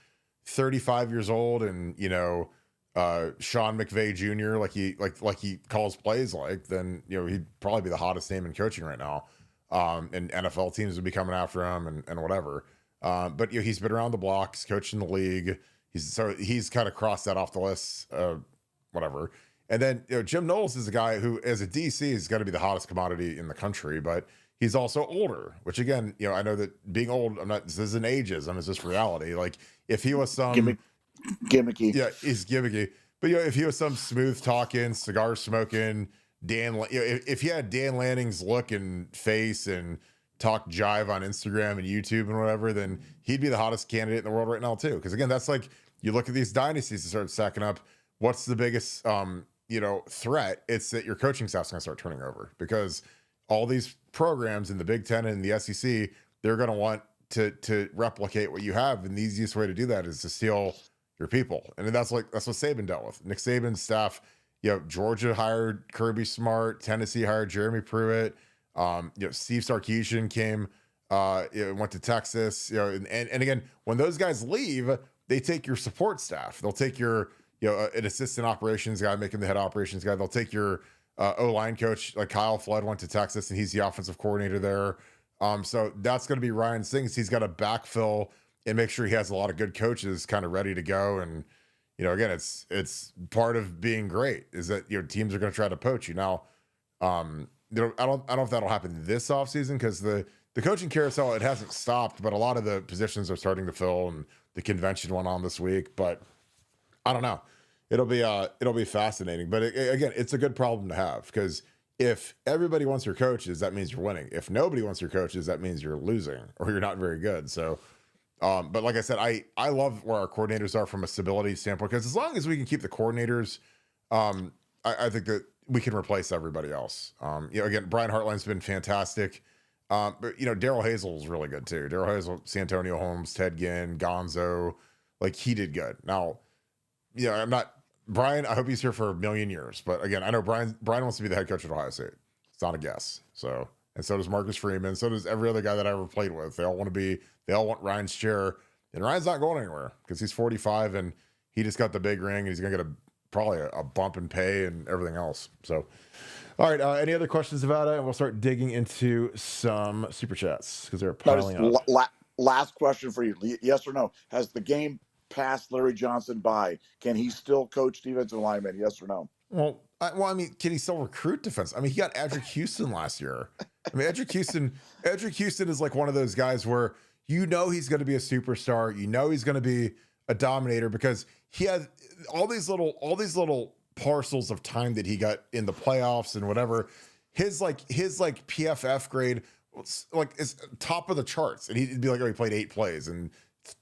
35 years old and, Sean McVay Jr., like he calls plays like, then, he'd probably be the hottest name in coaching right now. And NFL teams would be coming after him and whatever. But he's been around the block, he's coached in the league. He's kind of crossed that off the list, whatever. And then, Jim Knowles is a guy who, as a DC, is got to be the hottest commodity in the country, but he's also older, which again, I know that being old, this isn't ageism, it's just reality. Like if he was some gimmicky, yeah, he's gimmicky. But if he was some smooth talking, cigar smoking, if he had Dan Lanning's look and face and talk jive on Instagram and YouTube and whatever, then he'd be the hottest candidate in the world right now too. Because again, that's like you look at these dynasties that start stacking up. What's the biggest threat? It's that your coaching staff's gonna start turning over because all these programs in the Big Ten and the SEC, they're gonna want to replicate what you have, and the easiest way to do that is to steal your people. And that's what Saban dealt with. Nick Saban's staff. Georgia hired Kirby Smart. Tennessee hired Jeremy Pruitt. Steve Sarkisian came, went to Texas. And again, when those guys leave, they take your support staff. They'll take your, an assistant operations guy, making the head operations guy. They'll take your O-line coach, like Kyle Flood went to Texas, and he's the offensive coordinator there. So that's going to be Ryan's thing. Is he's got to backfill and make sure he has a lot of good coaches kind of ready to go. And again, it's part of being great is that teams are going to try to poach you. Now, I don't know if that'll happen this offseason because the coaching carousel, it hasn't stopped, but a lot of the positions are starting to fill, and the convention went on this week. But I don't know. It'll be fascinating. But again, it's a good problem to have because if everybody wants your coaches, that means you're winning. If nobody wants your coaches, that means you're losing or you're not very good. So But like I said, I love where our coordinators are from a stability standpoint, because as long as we can keep the coordinators, I think that we can replace everybody else. Again, Brian Hartline's been fantastic. But Daryl Hazel's really good too. Daryl Hazel, Santonio Holmes, Ted Ginn, Gonzo, like he did good. Now, I'm not Brian. I hope he's here for a million years. But again, I know Brian wants to be the head coach at Ohio State. It's not a guess. So, and so does Marcus Freeman. So does every other guy that I ever played with. They all want Ryan's chair, and Ryan's not going anywhere because he's 45 and he just got the big ring and he's gonna get probably a bump in pay and everything else. So. All right. Any other questions, Nevada? And we'll start digging into some super chats because they're piling up. Last question for you. Yes or no? Has the game passed Larry Johnson by? Can he still coach defensive linemen? Yes or no? Well, I mean, can he still recruit defense? I mean, he got Edric Houston last year. I mean, Edric Houston is like one of those guys where he's going to be a superstar. He's going to be a dominator because he has all these little parcels of time that he got in the playoffs and whatever. His PFF grade is top of the charts, and he'd be like, oh, he played 8 plays and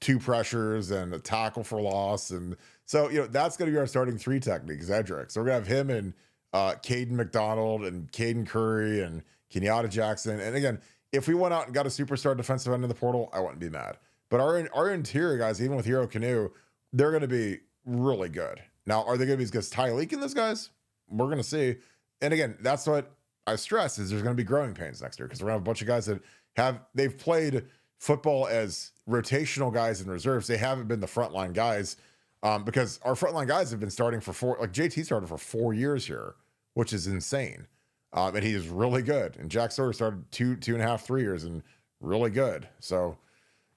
2 pressures and a tackle for loss, and so that's going to be our starting 3 techniques, Edric. So we're gonna have him and Caden McDonald and Caden Curry and Kenyatta Jackson. And again, if we went out and got a superstar defensive end in the portal, I wouldn't be mad. But our interior guys, even with Hero Canoe, they're going to be really good. Now, are they going to be as good as Tyleek and those guys? We're going to see. And again, that's what I stress is there's going to be growing pains next year because we're going to have a bunch of guys that they've played football as rotational guys in reserves. They haven't been the frontline guys because our frontline guys have been starting for JT started for 4 years here, which is insane. And he is really good. And Jack Sawyer started 2.5, 3 years and really good. So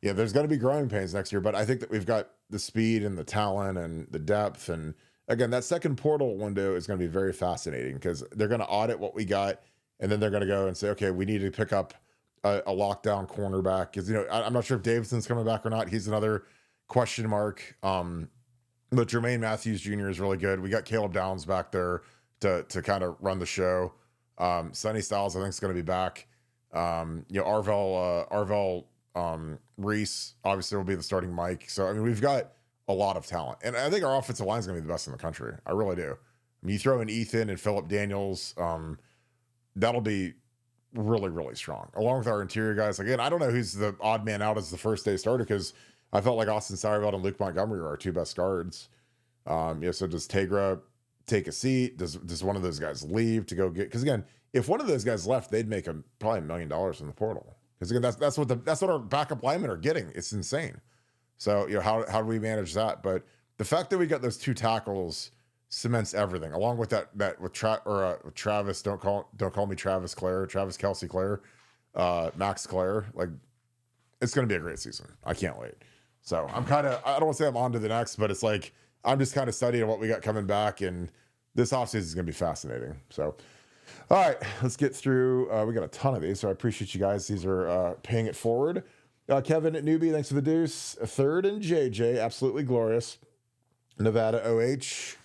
yeah, there's going to be growing pains next year, but I think that we've got the speed and the talent and the depth. And again, that second portal window is going to be very fascinating because they're going to audit what we got. And then they're going to go and say, okay, we need to pick up a lockdown cornerback. Cause I'm not sure if Davidson's coming back or not. He's another question mark. But Jermaine Matthews Jr. is really good. We got Caleb Downs back there to kind of run the show. Sonny Styles, I think, is going to be back. Arvell Reese obviously will be the starting Mike. So, I mean, we've got a lot of talent. And I think our offensive line is going to be the best in the country. I really do. I mean, you throw in Ethan and Phillip Daniels, that'll be really, really strong. Along with our interior guys. Again, I don't know who's the odd man out as the first day starter because I felt like Austin Sauerveld and Luke Montgomery are our 2 best guards. So does Tegra take a seat? Does one of those guys leave to go get? Because again, if one of those guys left, they'd make probably $1 million in the portal. Because again, that's what our backup linemen are getting. It's insane. So how do we manage that? But the fact that we got those 2 tackles cements everything. Along with that with Travis, don't call me Travis Kelsey Clare, Max Clare. Like it's going to be a great season. I can't wait. So I don't want to say I'm on to the next, but it's like I'm just kind of studying what we got coming back, and this offseason is going to be fascinating. So. All right, let's get through. We got a ton of these, so I appreciate you guys. These are paying it forward. Kevin at Newbie, thanks for the deuce. Third and JJ, absolutely glorious. Nevada OH.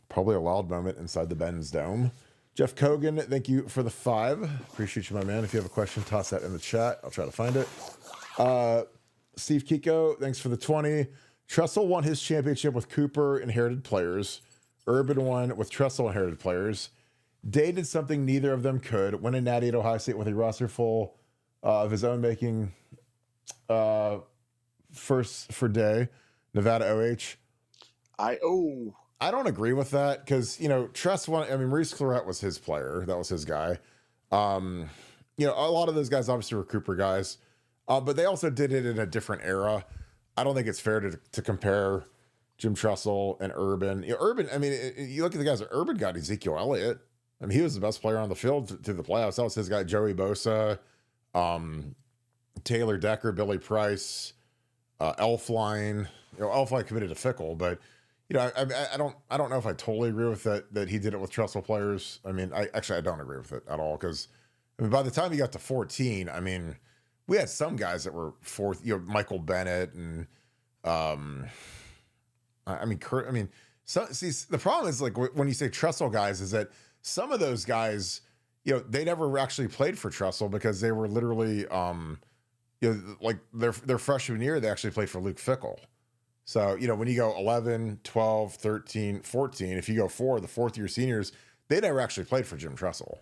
Probably a loud moment inside the Ben's Dome. Jeff Kogan, thank you for the 5. Appreciate you, my man. If you have a question, toss that in the chat. I'll try to find it. Steve Kiko, thanks for the 20. Tressel won his championship with Cooper inherited players. Urban won with Tressel inherited players. Day did something neither of them could. Win a natty at Ohio State with a roster full of his own making. First for Day. Nevada OH. I don't agree with that because, Tress won. I mean, Maurice Claret was his player. That was his guy. A lot of those guys obviously were Cooper guys, but they also did it in a different era. I don't think it's fair to compare Jim Tressel and Urban. Urban, I mean, you look at the guys, Urban got Ezekiel Elliott. I mean, he was the best player on the field to the playoffs. That was his guy, Joey Bosa, Taylor Decker, Billy Price, Elfline. Elfline committed to Fickle, but I don't know if I totally agree with that he did it with Tressel players. I mean, I don't agree with it at all because by the time he got to 14, I mean, we had some guys that were fourth. Michael Bennett and Kurt. I mean, the problem is like when you say Tressel guys is that some of those guys, they never actually played for Tressel because they were literally like their freshman year, they actually played for Luke Fickell. So, when you go 11, 12, 13, 14, if you go the fourth year seniors, they never actually played for Jim Tressel.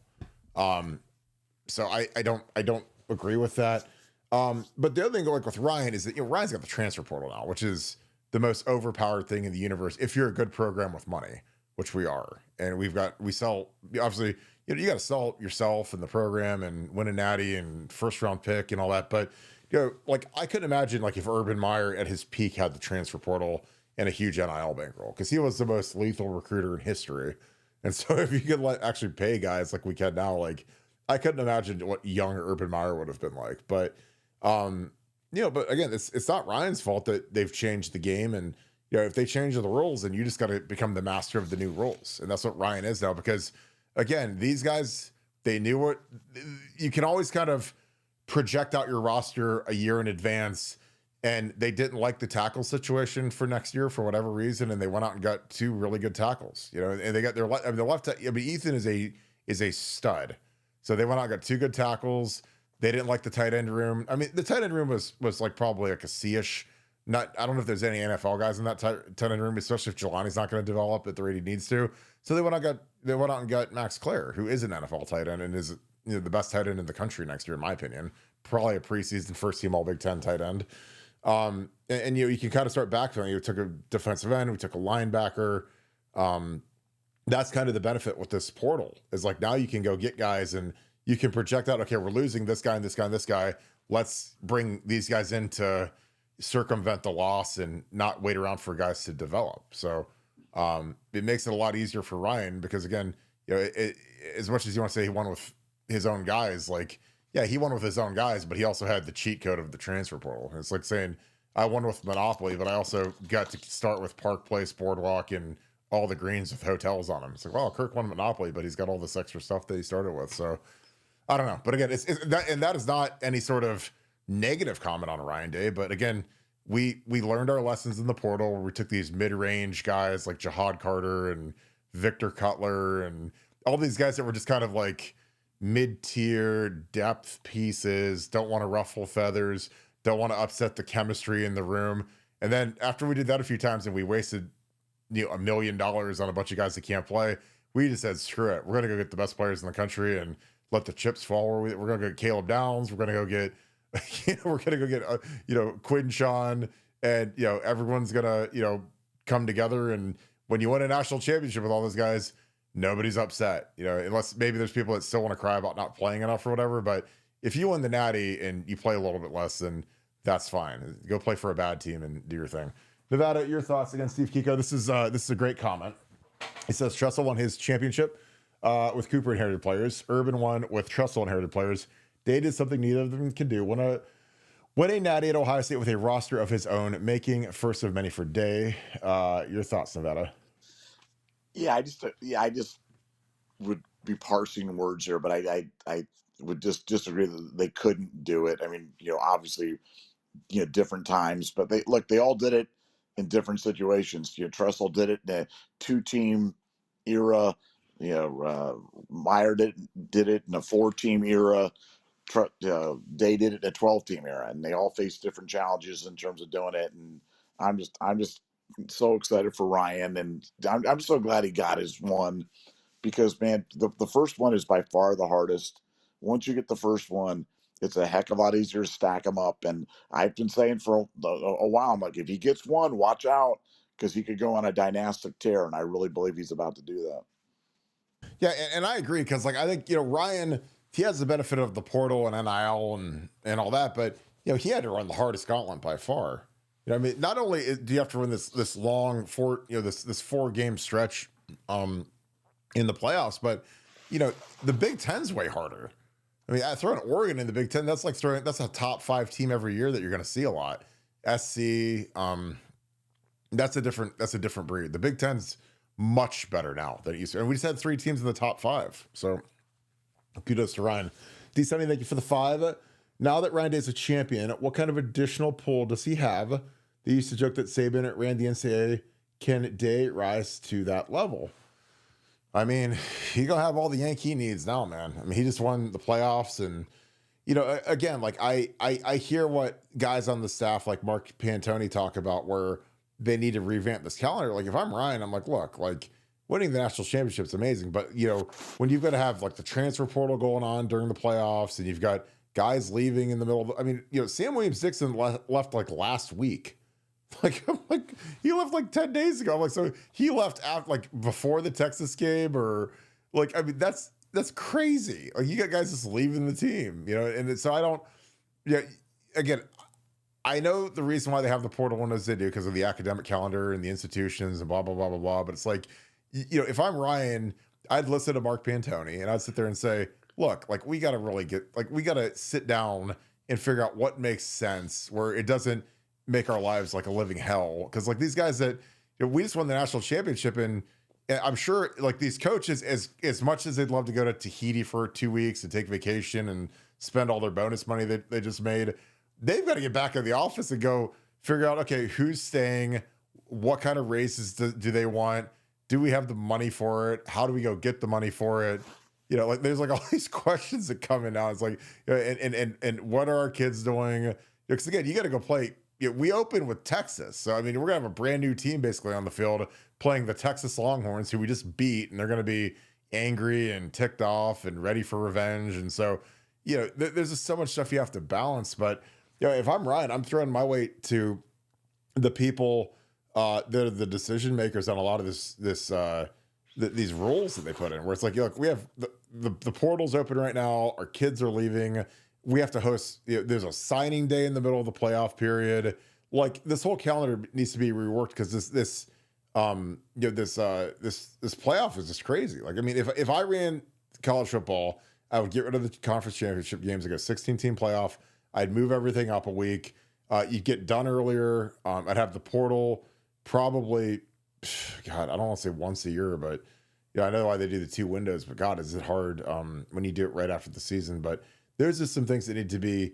So I don't agree with that. But the other thing like with Ryan is that, Ryan's got the transfer portal now, which is the most overpowered thing in the universe. If you're a good program with money, which we are, and we sell, obviously, you got to sell yourself and the program and win a natty and first round pick and all that. But, like I couldn't imagine like if Urban Meyer at his peak had the transfer portal and a huge NIL bankroll, because he was the most lethal recruiter in history. And so if you could actually pay guys like we can now, like I couldn't imagine what young Urban Meyer would have been like. But, but again, it's not Ryan's fault that they've changed the game. And, if they change the rules, then you just got to become the master of the new rules. And that's what Ryan is now, because again, these guys, they knew what you can always kind of project out your roster a year in advance, and they didn't like the tackle situation for next year for whatever reason, and they went out and got two really good tackles, and they got their left. Ethan is a stud, so they went out and got two good tackles. They didn't like the tight end room. I mean, the tight end room was like probably like a C-ish. I don't know if there's any NFL guys in that tight end room, especially if Jelani's not going to develop at the rate he needs to. So they went out and got Max Clare, who is an NFL tight end and is the best tight end in the country next year, in my opinion. Probably a preseason first team All Big Ten tight end. And you can kind of start backfilling. You took a defensive end, we took a linebacker. That's kind of the benefit with this portal is like now you can go get guys and you can project out, okay, we're losing this guy and this guy and this guy. Let's bring these guys in to circumvent the loss and not wait around for guys to develop. So it makes it a lot easier for Ryan because again, as much as you want to say he won with his own guys, like, yeah, he won with his own guys, but he also had the cheat code of the transfer portal. It's like saying I won with Monopoly, but I also got to start with Park Place, Boardwalk, and all the greens with hotels on them. It's like, well, Kirk won Monopoly, but he's got all this extra stuff that he started with. So I don't know. But again, that is not any sort of negative comment on Ryan Day. But again, we learned our lessons in the portal. We took these mid-range guys like Jihad Carter and Victor Cutler and all these guys that were just kind of like mid-tier depth pieces, don't want to ruffle feathers, don't want to upset the chemistry in the room. And then after we did that a few times and we wasted $1 million on a bunch of guys that can't play, we just said, screw it. We're going to go get the best players in the country and let the chips fall. We're going to get Caleb Downs. We're going to go get, we're going to go get, Quinn Sean, and, everyone's going to, come together. And when you win a national championship with all those guys, nobody's upset, unless maybe there's people that still want to cry about not playing enough or whatever. But if you win the natty and you play a little bit less, then that's fine. Go play for a bad team and do your thing. Nevada, your thoughts against Steve Kiko? This is a great comment. It says Tressel won his championship with Cooper inherited players. Urban won with Tressel inherited players. They did something neither of them can do. Win a natty at Ohio State with a roster of his own, making first of many for Day. Your thoughts, Nevada? Yeah, I just would be parsing words here, but I would just disagree that they couldn't do it. I mean, obviously, different times, but they all did it in different situations. Tressel did it in a 2-team era. Meyer did it in a 4-team era. They did it in a 12-team era, and they all faced different challenges in terms of doing it. And I'm just so excited for Ryan, and I'm so glad he got his one, because man, the first one is by far the hardest. Once you get the first one, it's a heck of a lot easier to stack them up. And I've been saying for a while, I'm like, if he gets one, watch out, because he could go on a dynastic tear, and I really believe he's about to do that. Yeah, and I agree, because I think Ryan, he has the benefit of the portal and NIL and all that, but he had to run the hardest gauntlet by far. I mean, not only do you have to run this long this 4-game stretch in the playoffs, but the Big Ten's way harder. I mean, throwing Oregon in the Big Ten, that's a top 5 team every year that you're going to see a lot. SC, that's a different breed. The Big Ten's much better now than it used to. And we just had 3 teams in the top 5. So kudos to Ryan. D70, thank you for the 5. Now that Ryan Day's a champion, what kind of additional pull does he have? They used to joke that Saban ran the NCAA. Can Day rise to that level? I mean, he's going to have all the Yankee needs now, man. I mean, he just won the playoffs, and, again, like I hear what guys on the staff like Mark Pantoni talk about where they need to revamp this calendar. Like if I'm Ryan, I'm like, look, like winning the national championship is amazing, but when you've got to have like the transfer portal going on during the playoffs and you've got guys leaving in the middle of I mean, Sam Williams-Dixon left like last week. Like, I'm like, he left like 10 days ago. I'm like, so he left after like before the Texas game or like, I mean, that's crazy. Like you got guys just leaving the team, so I don't, yeah, again, I know the reason why they have the portal windows they do because of the academic calendar and the institutions and blah, blah, blah, blah, blah. But it's like, if I'm Ryan, I'd listen to Mark Pantoni and I'd sit there and say, look, like we got to sit down and figure out what makes sense where it doesn't make our lives like a living hell. Cause like these guys that we just won the national championship and I'm sure like these coaches, as much as they'd love to go to Tahiti for 2 weeks and take vacation and spend all their bonus money that they just made, they've got to get back in the office and go figure out, okay, who's staying, what kind of raises do they want? Do we have the money for it? How do we go get the money for it? Like there's like all these questions that come in now. It's like, and what are our kids doing? Because again, you got to go play. We open with Texas. So, I mean, we're going to have a brand new team basically on the field playing the Texas Longhorns, who we just beat, and they're going to be angry and ticked off and ready for revenge. And so, there's just so much stuff you have to balance. But, if I'm Ryan, I'm throwing my weight to the people that are the decision makers on a lot of these rules that they put in, where it's like, look, we have the portal's open right now. Our kids are leaving. We have to host, there's a signing day in the middle of the playoff period. Like this whole calendar needs to be reworked because this playoff is just crazy. Like, I mean, if I ran college football, I would get rid of the conference championship games. I go 16-team playoff. I'd move everything up a week. You'd get done earlier. I'd have the portal probably, God, I don't want to say once a year, but I know why they do the 2 windows, but God, is it hard when you do it right after the season. But there's just some things that need to be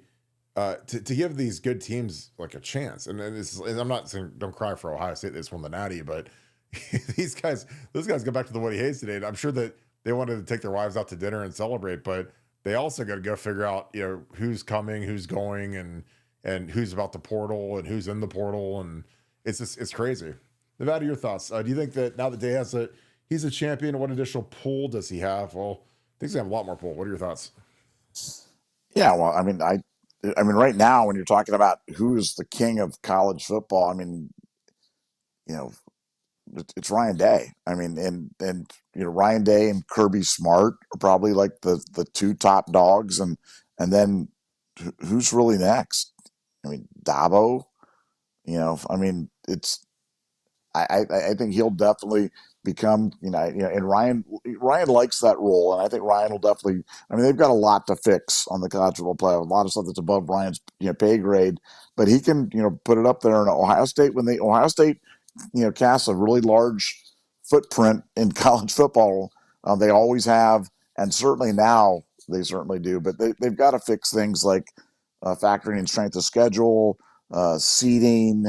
to give these good teams like a chance. And I'm not saying don't cry for Ohio State. They just won the Natty, but those guys go back to the Woody Hayes today. And I'm sure that they wanted to take their wives out to dinner and celebrate, but they also got to go figure out, who's coming, who's going, and who's about the portal and who's in the portal. And it's crazy. Nevada, your thoughts? Do you think that now that Day he's a champion, what additional pull does he have? Well, I think he's gonna have a lot more pull. What are your thoughts? Yeah, well, I mean, right now when you're talking about who's the king of college football, I mean, you know, it's Ryan Day. I mean, and Ryan Day and Kirby Smart are probably like the 2 top dogs, and then who's really next? I mean, Dabo. I mean, I think he'll definitely become, and Ryan likes that role, and I think Ryan will definitely. I mean, they've got a lot to fix on the college football playoff, a lot of stuff that's above Ryan's pay grade, but he can put it up there in Ohio State when Ohio State casts a really large footprint in college football. They always have, and certainly now they certainly do, but they've got to fix things like factoring in strength of schedule, seeding,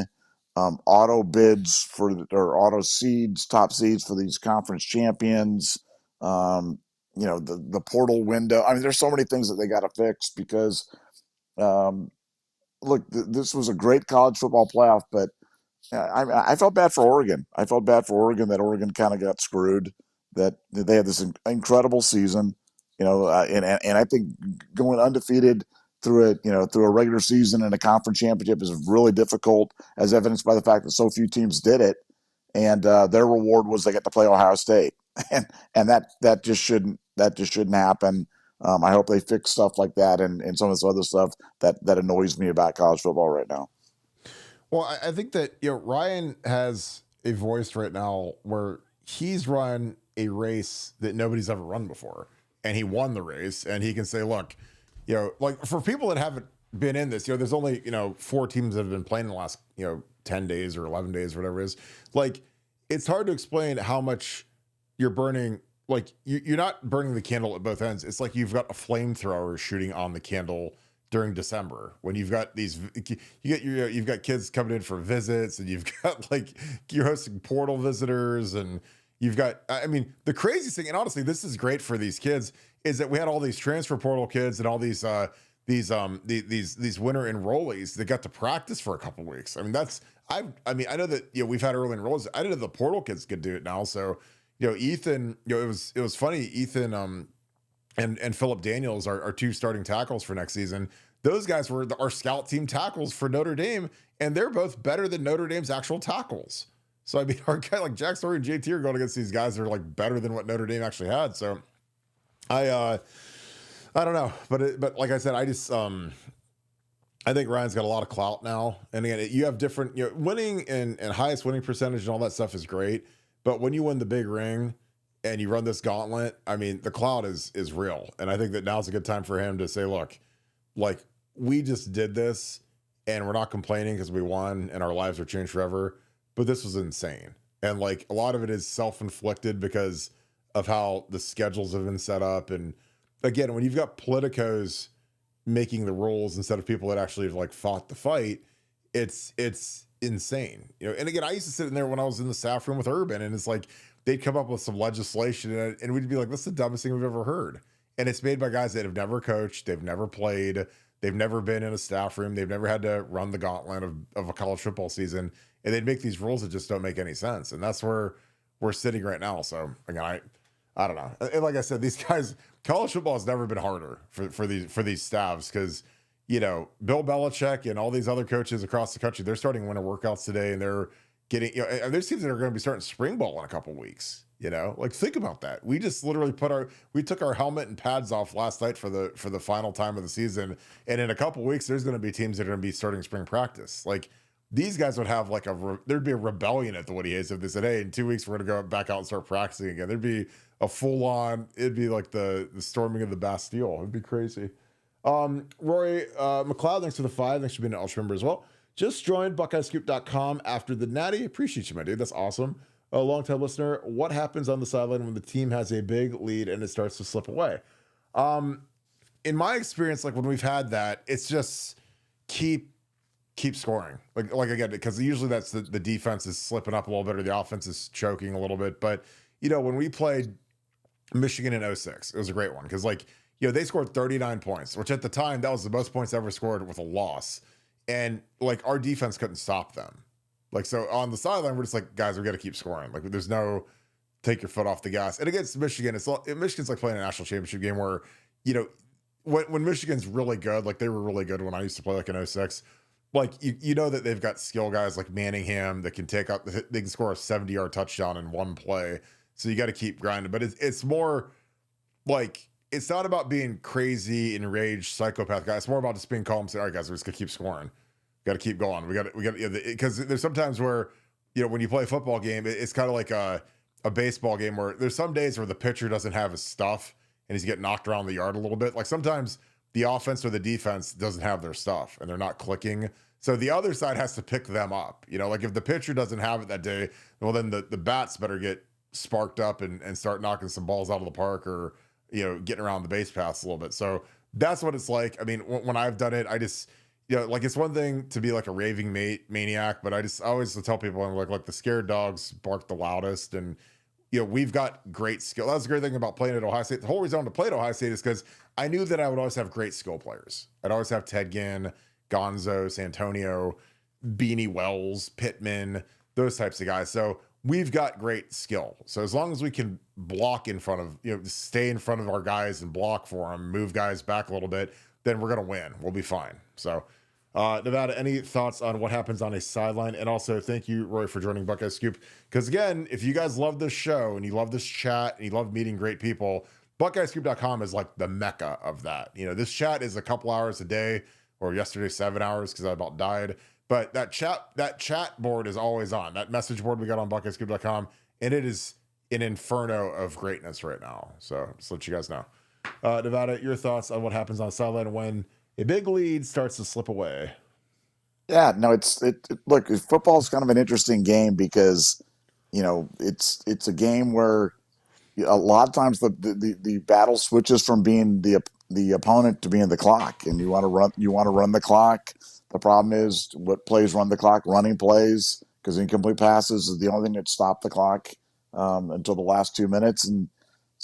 auto bids or auto seeds, top seeds for these conference champions. The portal window. I mean, there's so many things that they got to fix because, look, this was a great college football playoff, but I felt bad for Oregon. I felt bad for Oregon that Oregon kind of got screwed. That they had this incredible season, and I think going undefeated through a regular season and a conference championship is really difficult, as evidenced by the fact that so few teams did it, and their reward was they get to play Ohio State, and that just shouldn't happen. I hope they fix stuff like that and some of this other stuff that annoys me about college football right now. Well, I think that Ryan has a voice right now where he's run a race that nobody's ever run before, and he won the race, and he can say, look, like for people that haven't been in this, there's only 4 teams that have been playing in the last 10 days or 11 days or whatever it is. Like it's hard to explain how much you're burning. Like you're not burning the candle at both ends. It's like you've got a flamethrower shooting on the candle during December when you've got you've got kids coming in for visits, and you've got you're hosting portal visitors, and you've got, I mean, the craziest thing, and honestly, this is great for these kids, is that we had all these transfer portal kids and all these these winter enrollees that got to practice for a couple weeks. I mean, I know that we've had early enrollees. I didn't know the portal kids could do it now. So Ethan, it was funny. Ethan and Philip Daniels are two starting tackles for next season. Those guys were our scout team tackles for Notre Dame, and they're both better than Notre Dame's actual tackles. So I mean, our guy like Jack Story and JT are going against these guys that are like better than what Notre Dame actually had. So I don't know, but like I said, I think Ryan's got a lot of clout now. And again, you have different, winning and highest winning percentage and all that stuff is great. But when you win the big ring and you run this gauntlet, I mean, the clout is real. And I think that now's a good time for him to say, look, like we just did this and we're not complaining because we won and our lives are changed forever. But this was insane. And like a lot of it is self-inflicted because of how the schedules have been set up. And again, when you've got politicos making the rules instead of people that actually have like fought the fight, it's insane. And again, I used to sit in there when I was in the staff room with Urban, and it's like they'd come up with some legislation and we'd be like, that's the dumbest thing we've ever heard. And it's made by guys that have never coached, they've never played, they've never been in a staff room, they've never had to run the gauntlet of a college football season, and they'd make these rules that just don't make any sense. And that's where we're sitting right now. So again, I don't know. And like I said, these guys, college football has never been harder for these staffs because, Bill Belichick and all these other coaches across the country, they're starting winter workouts today, and they're getting, and there's teams that are going to be starting spring ball in a couple of weeks. Like think about that. We just literally took our helmet and pads off last night for the final time of the season, and in a couple of weeks, there's going to be teams that are going to be starting spring practice. Like these guys would have like there'd be a rebellion at the Woody Hayes if they said, hey, in 2 weeks we're going to go back out and start practicing again. There'd be a full on, it'd be like the storming of the Bastille. It'd be crazy. Rory McLeod, thanks for the 5. Thanks for being an Ultra member as well. Just joined BuckeyeScoop.com after the Natty. Appreciate you, my dude. That's awesome. A long-time listener. What happens on the sideline when the team has a big lead and it starts to slip away? In my experience, like when we've had that, it's just keep scoring. Like again, because usually that's the defense is slipping up a little bit or the offense is choking a little bit. But when we played Michigan in 06, it was a great one because they scored 39 points, which at the time that was the most points ever scored with a loss, and like our defense couldn't stop them. Like so on the sideline, we're just like, guys, we got to keep scoring. Like there's no take your foot off the gas. And against Michigan, Michigan's like playing a national championship game where when Michigan's really good, like they were really good when I used to play like in 06. Like that they've got skill guys like Manningham that can they can score a 70-yard touchdown in one play. So you got to keep grinding. But it's more like it's not about being crazy, enraged, psychopath guys. It's more about just being calm and saying, all right, guys, we're just gonna keep scoring. Got to keep going. We got because there's sometimes where when you play a football game, it's kind of like a baseball game where there's some days where the pitcher doesn't have his stuff and he's getting knocked around the yard a little bit. Like sometimes the offense or the defense doesn't have their stuff and they're not clicking. So the other side has to pick them up. Like if the pitcher doesn't have it that day, well, then the bats better get sparked up and start knocking some balls out of the park or, getting around the base paths a little bit. So that's what it's like. I mean, when I've done it, I just, like it's one thing to be like a raving maniac, but I always tell people, I'm like the scared dogs bark the loudest. And, we've got great skill. That's the great thing about playing at Ohio State. The whole reason I wanted to play at Ohio State is because I knew that I would always have great skill players. I'd always have Ted Ginn, Gonzo, Santonio, Beanie Wells, Pittman, those types of guys. So we've got great skill. So as long as we can block in front of, stay in front of our guys and block for them, move guys back a little bit, then we're going to win. We'll be fine. So Nevada, any thoughts on what happens on a sideline? And also thank you, Roy, for joining Buckeye Scoop. Because again, if you guys love this show and you love this chat and you love meeting great people, BuckeyeScoop.com is like the mecca of that. This chat is a couple hours a day, or yesterday 7 hours because I about died. But that chat board is always on. That message board we got on BuckeyeScoop.com, and it is an inferno of greatness right now. So just let you guys know. Nevada, your thoughts on what happens on the sideline when a big lead starts to slip away? Yeah, no, look, football is kind of an interesting game because, it's a game where a lot of times the battle switches from being the opponent to being the clock, and you want to run the clock. The problem is what plays run the clock, running plays, because incomplete passes is the only thing that stop the clock until the last 2 minutes. And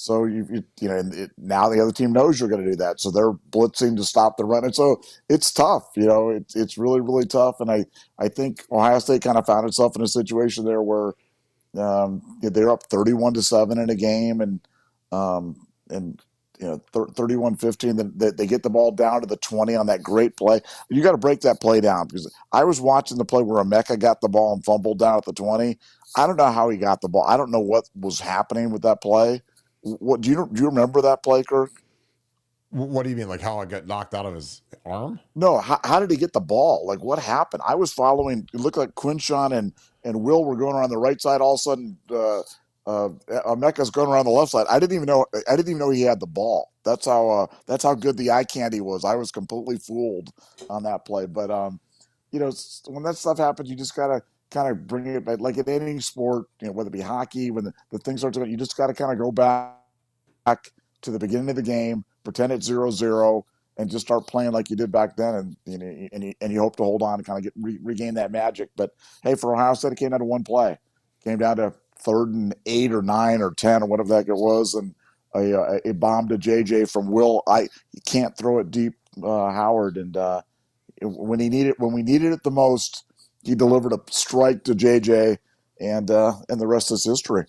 So now the other team knows you're going to do that, so they're blitzing to stop the run, and so it's tough. It's really really tough, and I think Ohio State kind of found itself in a situation there where they're up 31-7 in a game, and 31-15. Then they get the ball down to the 20 on that great play. You got to break that play down, because I was watching the play where Emeka got the ball and fumbled down at the 20. I don't know how he got the ball. I don't know what was happening with that play. What do you remember that play, Kirk? What do you mean, like how I got knocked out of his arm? No, how did he get the ball? Like, what happened? I was following. It looked like Quinshawn and Will were going around the right side. All of a sudden, Mecca's going around the left side. I didn't even know he had the ball. That's how good the eye candy was. I was completely fooled on that play. But when that stuff happens, you just gotta kind of bring it back. Like in any sport, whether it be hockey, when the things start to, you just gotta kind of go back to the beginning of the game, pretend it's 0-0, and just start playing like you did back then, and you hope to hold on and kind of regain that magic. But hey, for Ohio State, it came down to one play, came down to 3rd and 8 or 9 or 10 or whatever that it was, and a bomb to JJ from Will. You can't throw it deep, Howard, and when we needed it the most, he delivered a strike to JJ, and the rest is history.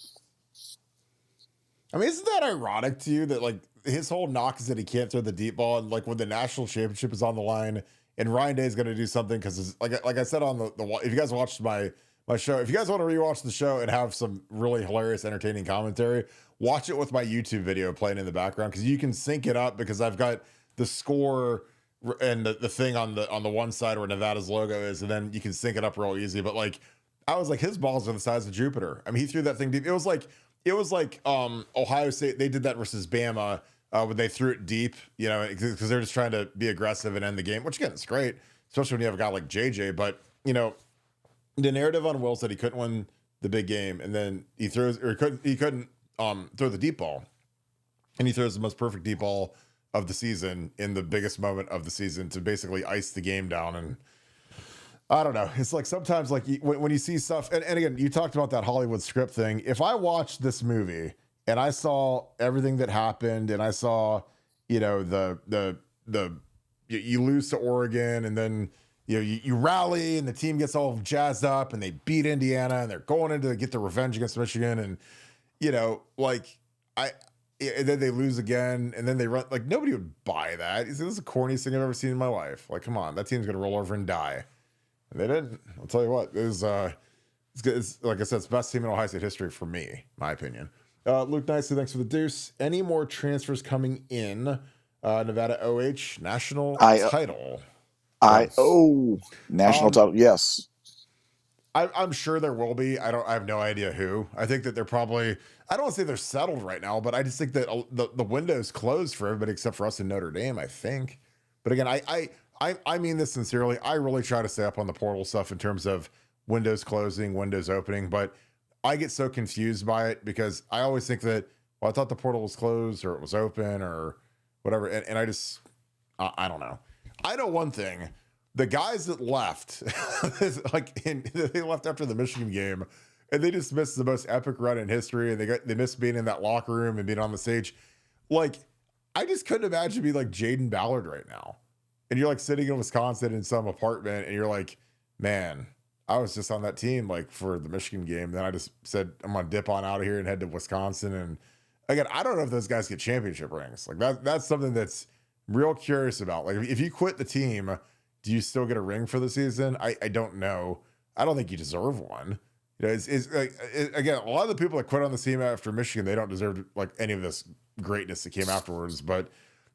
I mean, isn't that ironic to you that like his whole knock is that he can't throw the deep ball, and like when the national championship is on the line and Ryan Day is going to do something because like I said on the if you guys watched my show, if you guys want to rewatch the show and have some really hilarious, entertaining commentary, watch it with my YouTube video playing in the background, because you can sync it up, because I've got the score and the thing on the one side where Nevada's logo is, and then you can sync it up real easy. But like, I was like, his balls are the size of Jupiter. I mean, he threw that thing deep. It was like Ohio State, they did that versus Bama when they threw it deep, because they're just trying to be aggressive and end the game, which again, it's great, especially when you have a guy like JJ. But the narrative on Will said he couldn't win the big game, and then he couldn't throw the deep ball, and he throws the most perfect deep ball of the season in the biggest moment of the season to basically ice the game down. And I don't know. It's like sometimes like when you see stuff, and again, you talked about that Hollywood script thing. If I watched this movie and I saw everything that happened, and I saw, the you lose to Oregon, and then you rally and the team gets all jazzed up and they beat Indiana and they're going in to get the revenge against Michigan, and and then they lose again, and then they run, like, nobody would buy that. This is the corniest thing I've ever seen in my life. Like, come on, that team's gonna roll over and die. And they didn't. I'll tell you what, it was it's like I said, it's the best team in Ohio State history for me, my opinion. Luke Nicely, thanks for the deuce. Any more transfers coming in? Nevada OH national title. National title, yes. I'm sure there will be. I have no idea who. I think that they're probably, I don't want to say they're settled right now, but I just think that the window's closed for everybody except for us in Notre Dame, I think. But again, I mean this sincerely. I really try to stay up on the portal stuff in terms of windows closing, windows opening, but I get so confused by it because I always think that, well, I thought the portal was closed or it was open or whatever. And I just, I don't know. I know one thing. The guys that left, they left after the Michigan game, and they just missed the most epic run in history, and they missed being in that locker room and being on the stage. Like, I just couldn't imagine being like Jaden Ballard right now. And you're like sitting in Wisconsin in some apartment, and you're like, man, I was just on that team like for the Michigan game. And then I just said, I'm gonna dip on out of here and head to Wisconsin. And again, I don't know if those guys get championship rings. Like that's something that's real curious about. Like if you quit the team, do you still get a ring for the season? I don't know. I don't think you deserve one. Again, a lot of the people that quit on the team after Michigan, they don't deserve like any of this greatness that came afterwards. But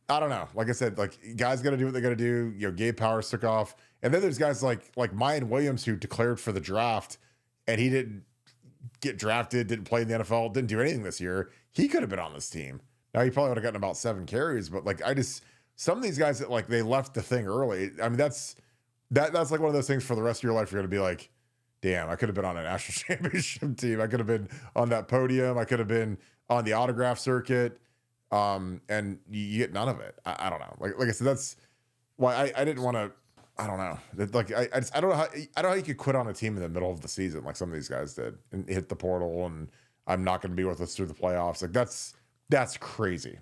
I don't know. Like I said, like guys got to do what they got to do. Gabe Powers took off, and then there's guys like Mayan Williams who declared for the draft, and he didn't get drafted, didn't play in the NFL, didn't do anything this year. He could have been on this team. Now he probably would have gotten about 7 carries, but like some of these guys that like they left the thing early. I mean, that's like one of those things for the rest of your life. You're going to be like, damn, I could have been on a national championship team. I could have been on that podium. I could have been on the autograph circuit. And you get none of it. I don't know. Like I said, that's why I didn't want to. I don't know. Like I don't know how you could quit on a team in the middle of the season like some of these guys did and hit the portal and I'm not going to be with us through the playoffs. Like That's crazy.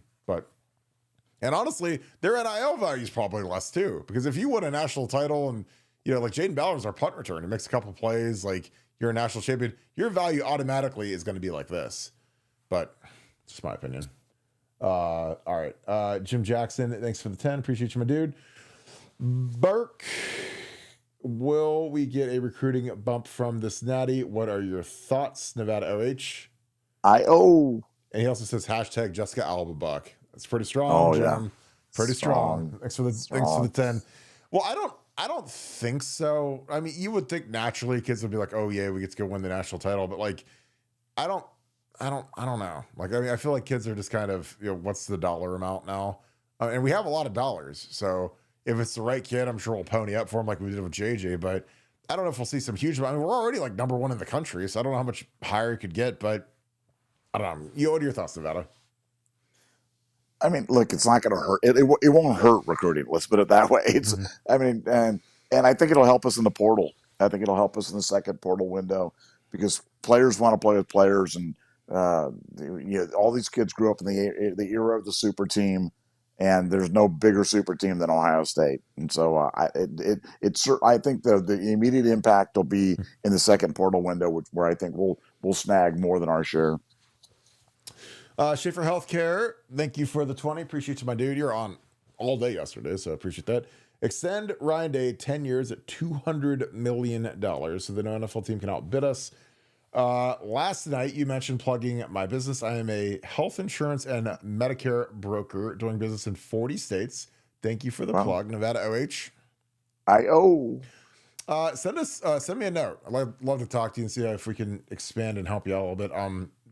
And honestly, their NIL value is probably less too, because if you win a national title and, like Jaden Ballard's our punt return, he makes a couple plays, like you're a national champion, your value automatically is going to be like this. But it's just my opinion. All right. Jim Jackson, thanks for the 10. Appreciate you, my dude. Burke, will we get a recruiting bump from this natty? What are your thoughts, Nevada OH? And he also says hashtag Jessica Alba Buck. That's pretty strong, Oh, Jim. yeah. Pretty strong. Thanks for the 10. Well, I don't think so. I mean, you would think naturally kids would be like, oh yeah, we get to go win the national title, but like, I don't know. Like, I mean, I feel like kids are just kind of, what's the dollar amount now? And we have a lot of dollars. So if it's the right kid, I'm sure we'll pony up for him like we did with JJ, but I don't know if we'll see some huge, I mean, we're already like number one in the country. So I don't know how much higher he could get, but I don't know. What are your thoughts, Nevada? I mean, look, it's not going to hurt. It won't hurt recruiting. Let's put it that way. I mean, and I think it'll help us in the portal. I think it'll help us in the second portal window because players want to play with players, and all these kids grew up in the era of the super team, and there's no bigger super team than Ohio State. And so I think the immediate impact will be in the second portal window, where I think we'll snag more than our share. Schaefer Healthcare, thank you for the 20. Appreciate you, my dude. You're on all day yesterday, so I appreciate that. Extend Ryan Day 10 years at $200 million so the no NFL team can outbid us. Last night, you mentioned plugging my business. I am a health insurance and Medicare broker doing business in 40 states. Thank you for the plug, Nevada OH. Send me a note. I'd love to talk to you and see if we can expand and help you out a little bit.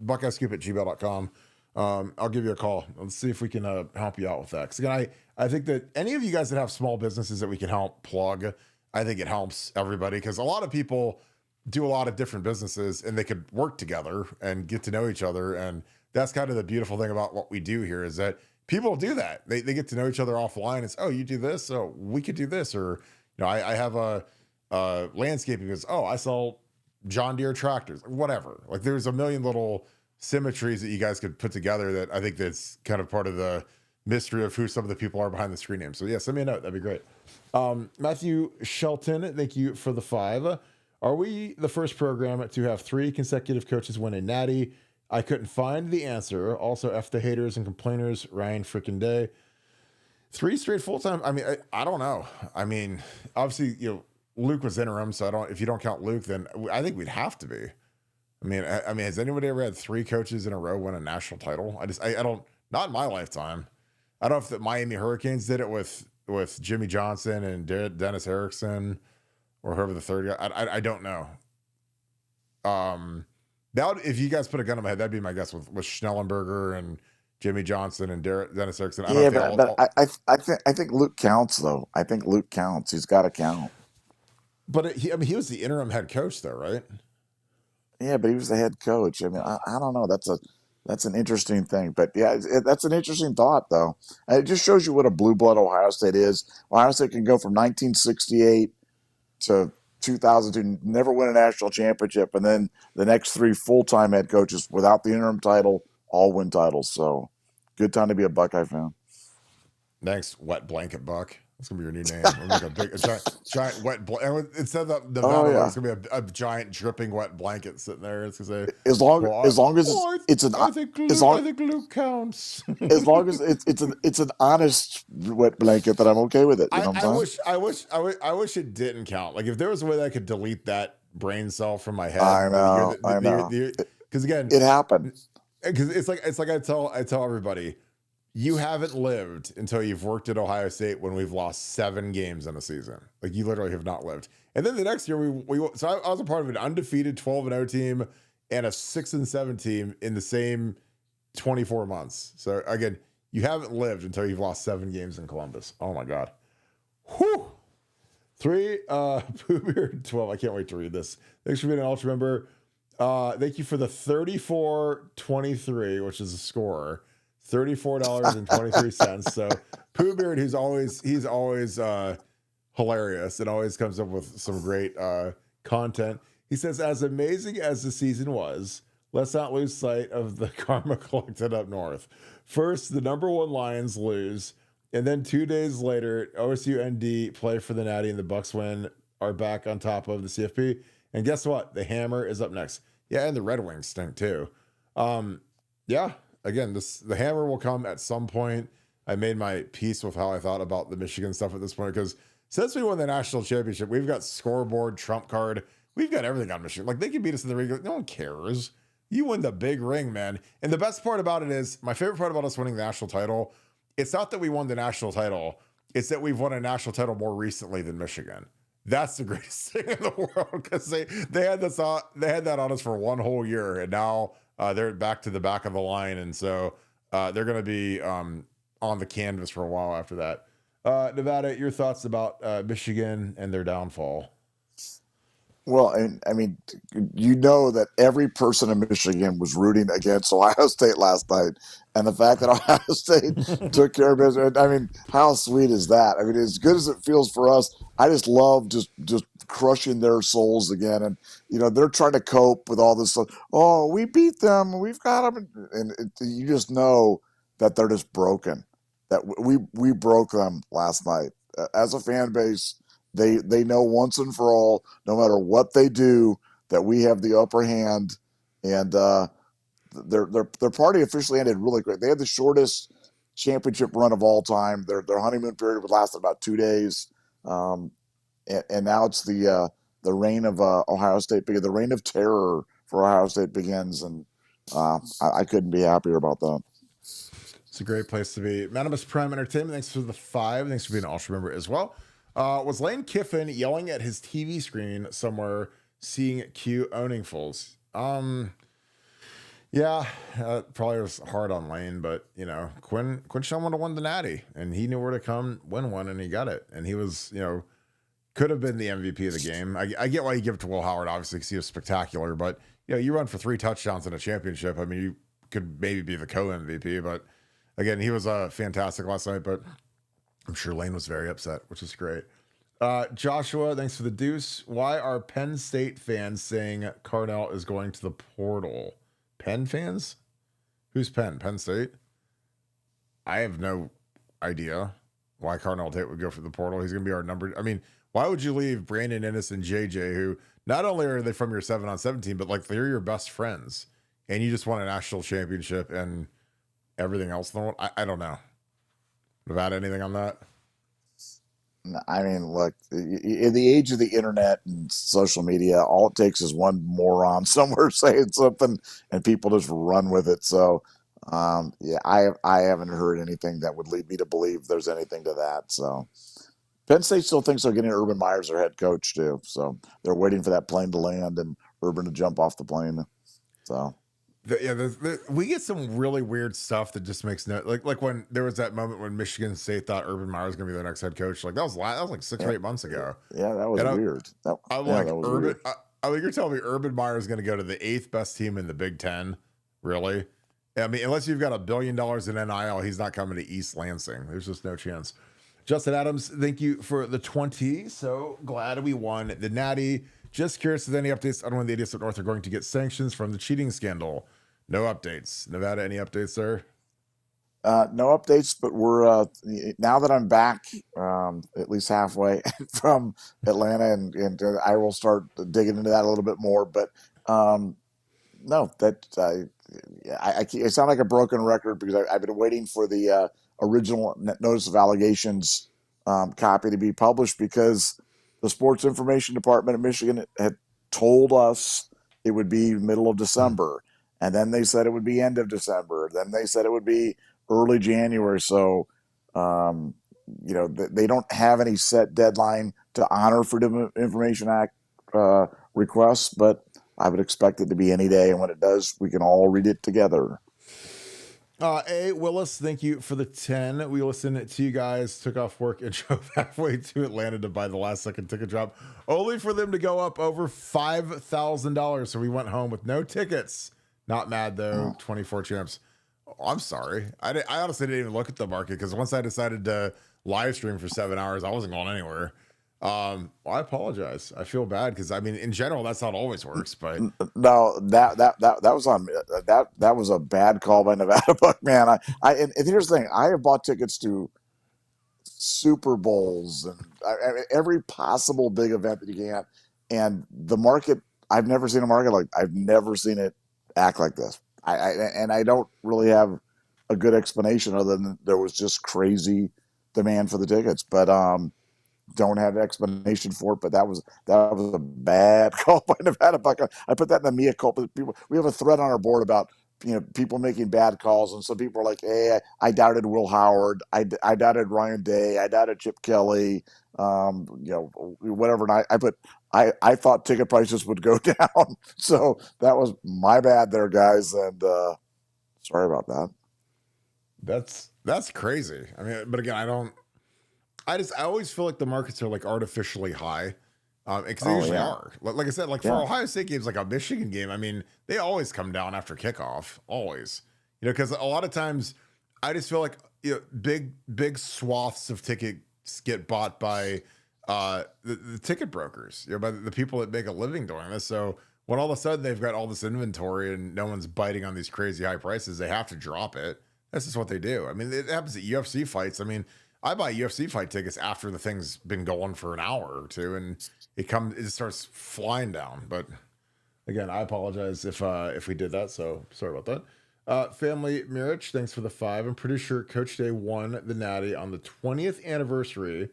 Buckeye Scoop at gmail.com. I'll give you a call. Let's see if we can help you out with that. Because again, I think that any of you guys that have small businesses that we can help plug, I think it helps everybody, because a lot of people do a lot of different businesses and they could work together and get to know each other. And that's kind of the beautiful thing about what we do here, is that people do that. They get to know each other offline. It's, oh, you do this, so we could do this. Or, I have a landscaping business. Oh, I sell John Deere tractors, whatever. Like, there's a million little symmetries that you guys could put together that I think that's kind of part of the mystery of who some of the people are behind the screen names. So yeah, send me a note. That'd be great. Matthew Shelton, thank you for the 5. Are we the first program to have 3 consecutive coaches win a natty? I couldn't find the answer. Also, F the haters and complainers, Ryan frickin' Day. 3 straight full-time. I mean, I don't know. I mean, obviously, Luke was interim, so if you don't count Luke, then I think we'd have to be. I mean, has anybody ever had 3 coaches in a row win a national title? I don't, not in my lifetime. I don't know if the Miami Hurricanes did it with Jimmy Johnson and Dennis Erickson or whoever the third guy. I don't know. If you guys put a gun on my head, that'd be my guess with Schnellenberger and Jimmy Johnson and Dennis Erickson. I think Luke counts, though. I think Luke counts. He's got to count. But he was the interim head coach, though, right? Yeah, but he was the head coach. I mean, I don't know. That's an interesting thing. But yeah, that's an interesting thought, though. And it just shows you what a blue blood Ohio State is. Ohio State can go from 1968 to 2002, never win a national championship, and then the next 3 full-time head coaches without the interim title all win titles. So, good time to be a Buckeye fan. Thanks, Wet Blanket Buck. That's gonna be your new name. Like a giant wet blanket. Instead of Nevada, it's gonna be a giant dripping wet blanket sitting there. It's gonna say, as long as it's an. I think Luke counts. As long as it's an honest wet blanket, that I'm okay with it. You know what I'm I wish it didn't count. Like, if there was a way that I could delete that brain cell from my head. I know. Because again, it happened. Because it's like I tell everybody, you haven't lived until you've worked at Ohio State when we've lost 7 games in a season. Like, you literally have not lived. And then the next year, I was a part of an undefeated 12-0 team and a 6-7 team in the same 24 months. So again, you haven't lived until you've lost 7 games in Columbus. Oh my God. Whew. 3, Pooh Beard 12. I can't wait to read this. Thanks for being an ultra member. Thank you for the 34-23, which is a score. $34.23. So Pooh Beard, he's always hilarious and always comes up with some great content. He says, as amazing as the season was, let's not lose sight of the karma collected up north. First, the number one Lions lose, and then 2 days later, OSU ND play for the Natty, and the Bucks win, are back on top of the CFP. And guess what? The Hammer is up next. Yeah, and the Red Wings stink too. Yeah, again, the Hammer will come at some point. I made my peace with how I thought about the Michigan stuff at this point, because since we won the national championship, we've got scoreboard, trump card. We've got everything on Michigan. Like, they can beat us in the regular. No one cares. You win the big ring, man. And the best part about it is, my favorite part about us winning the national title, it's not that we won the national title. It's that we've won a national title more recently than Michigan. That's the greatest thing in the world, because they had that on us for one whole year, and now they're back to the back of the line, and so they're going to be on the canvas for a while after that. Nevada, your thoughts about Michigan and their downfall? Well, I mean, you know that every person in Michigan was rooting against Ohio State last night, and the fact that Ohio State took care of business. I mean, how sweet is that? I mean, as good as it feels for us, I just love just crushing their souls again. And they're trying to cope with all this stuff. Oh, we beat them, we've got them, and you just know that they're just broken. That we broke them last night as a fan base. They know once and for all, no matter what they do, that we have the upper hand, and their party officially ended really quick. They had the shortest championship run of all time. Their honeymoon period would last about 2 days, and now it's the reign of Ohio State. The reign of terror for Ohio State begins, and I couldn't be happier about that. It's a great place to be. Manimus Prime Entertainment, thanks for the 5. Thanks for being an Ultra member as well. Was Lane Kiffin yelling at his TV screen somewhere, seeing Q owning fulls? Yeah, probably was hard on Lane, but Quinn Shelton would have won the Natty, and he knew where to come win one, and he got it. And he was, could have been the MVP of the game. I get why you give it to Will Howard, obviously, because he was spectacular, but you run for 3 touchdowns in a championship. I mean, you could maybe be the co-MVP, but again, he was fantastic last night, but I'm sure Lane was very upset, which is great. Joshua, thanks for the deuce. Why are Penn State fans saying Carnell is going to the portal? Penn fans? Who's Penn? Penn State? I have no idea why Carnell Tate would go for the portal. He's going to be our number. I mean, why would you leave Brandon Ennis and JJ, who not only are they from your 7-on-7 team, but like they're your best friends, and you just won a national championship and everything else in the world? I don't know. Nevada, anything on that? I mean, look, in the age of the internet and social media, all it takes is one moron somewhere saying something, and people just run with it. So, yeah, I haven't heard anything that would lead me to believe there's anything to that. So, Penn State still thinks they're getting Urban Meyer their head coach too. So they're waiting for that plane to land and Urban to jump off the plane. So. We get some really weird stuff that just makes no like when there was that moment when Michigan State thought Urban Meyer was going to be their next head coach. Like that was like 6 or 8 months ago. Yeah, that was weird. I'm like, Urban. I mean, you're telling me Urban Meyer is going to go to the 8th best team in the Big Ten? Really? I mean, unless you've got $1 billion in NIL, he's not coming to East Lansing. There's just no chance. Justin Adams, thank you for the 20. So glad we won the Natty. Just curious if any updates on when the idiots up north are going to get sanctions from the cheating scandal. No updates. Nevada, any updates there? No updates, but we're now that I'm back at least halfway from Atlanta, and I will start digging into that a little bit more. But no, that I sound like a broken record because I've been waiting for the original notice of allegations copy to be published, because the Sports Information Department of Michigan had told us it would be middle of December, and then they said it would be end of December. Then they said it would be early January. So, they don't have any set deadline to honor Freedom of Information Act requests, but I would expect it to be any day. And when it does, we can all read it together. A. Willis, thank you for the 10. We listened to you guys, took off work, and drove halfway to Atlanta to buy the last second ticket drop, only for them to go up over $5,000. So we went home with no tickets. Not mad, though. 24 champs. Oh, I'm sorry. I honestly didn't even look at the market, because once I decided to live stream for 7 hours, I wasn't going anywhere. Well, I apologize. I feel bad because I mean, in general, that's not always works, but No, that was on that was a bad call by Nevadabuck, man. And here's the thing: I have bought tickets to Super Bowls and every possible big event that you can, and the market. I've never seen a market like I've never seen it act like this. And I don't really have a good explanation other than there was just crazy demand for the tickets, but don't have an explanation for it, but that was a bad call by Nevada Buck. I put that in the mea culpa. People, we have a thread on our board about people making bad calls, and some people are like, "Hey, I doubted Will Howard, I doubted Ryan Day, I doubted Chip Kelly, whatever." And I put I thought ticket prices would go down, so that was my bad there, guys, and sorry about that. that's crazy. I mean, but again, I always feel like the markets are like artificially high. Because they Oh usually yeah, are. Like I said, like for yeah. Ohio State games, like a Michigan game, I mean, they always come down after kickoff, always. Because a lot of times, I just feel like big swaths of tickets get bought by the ticket brokers, by the people that make a living doing this. So when all of a sudden they've got all this inventory and no one's biting on these crazy high prices, they have to drop it. That's just what they do. I mean, it happens at UFC fights. I mean, I buy UFC fight tickets after the thing's been going for an hour or two, and it starts flying down. But again, I apologize if we did that. So sorry about that. Family Mirich, thanks for the 5. I'm pretty sure Coach Day won the Natty on the 20th anniversary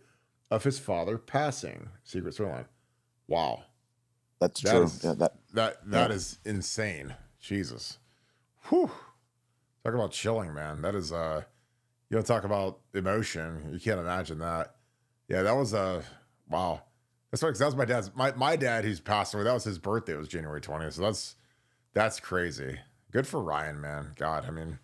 of his father passing. Secret storyline. Wow, That's that true. is Yeah, that yeah. that is insane. Jesus. Whew. Talk about chilling, man. That is you don't talk about emotion. You can't imagine that. Yeah, that was wow. That's right, 'cause that was my dad who's passed away. That was his birthday. It was January 20th. So that's crazy. Good for Ryan, man. God, I mean,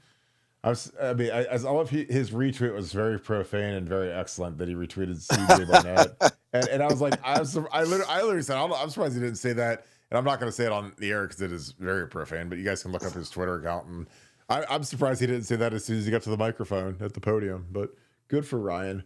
I love his retweet was very profane and very excellent that he retweeted CJ Barnett. And I was like, I literally said, I'm surprised he didn't say that. And I'm not going to say it on the air because it is very profane, but you guys can look up his Twitter account. And I'm surprised he didn't say that as soon as he got to the microphone at the podium, but good for Ryan.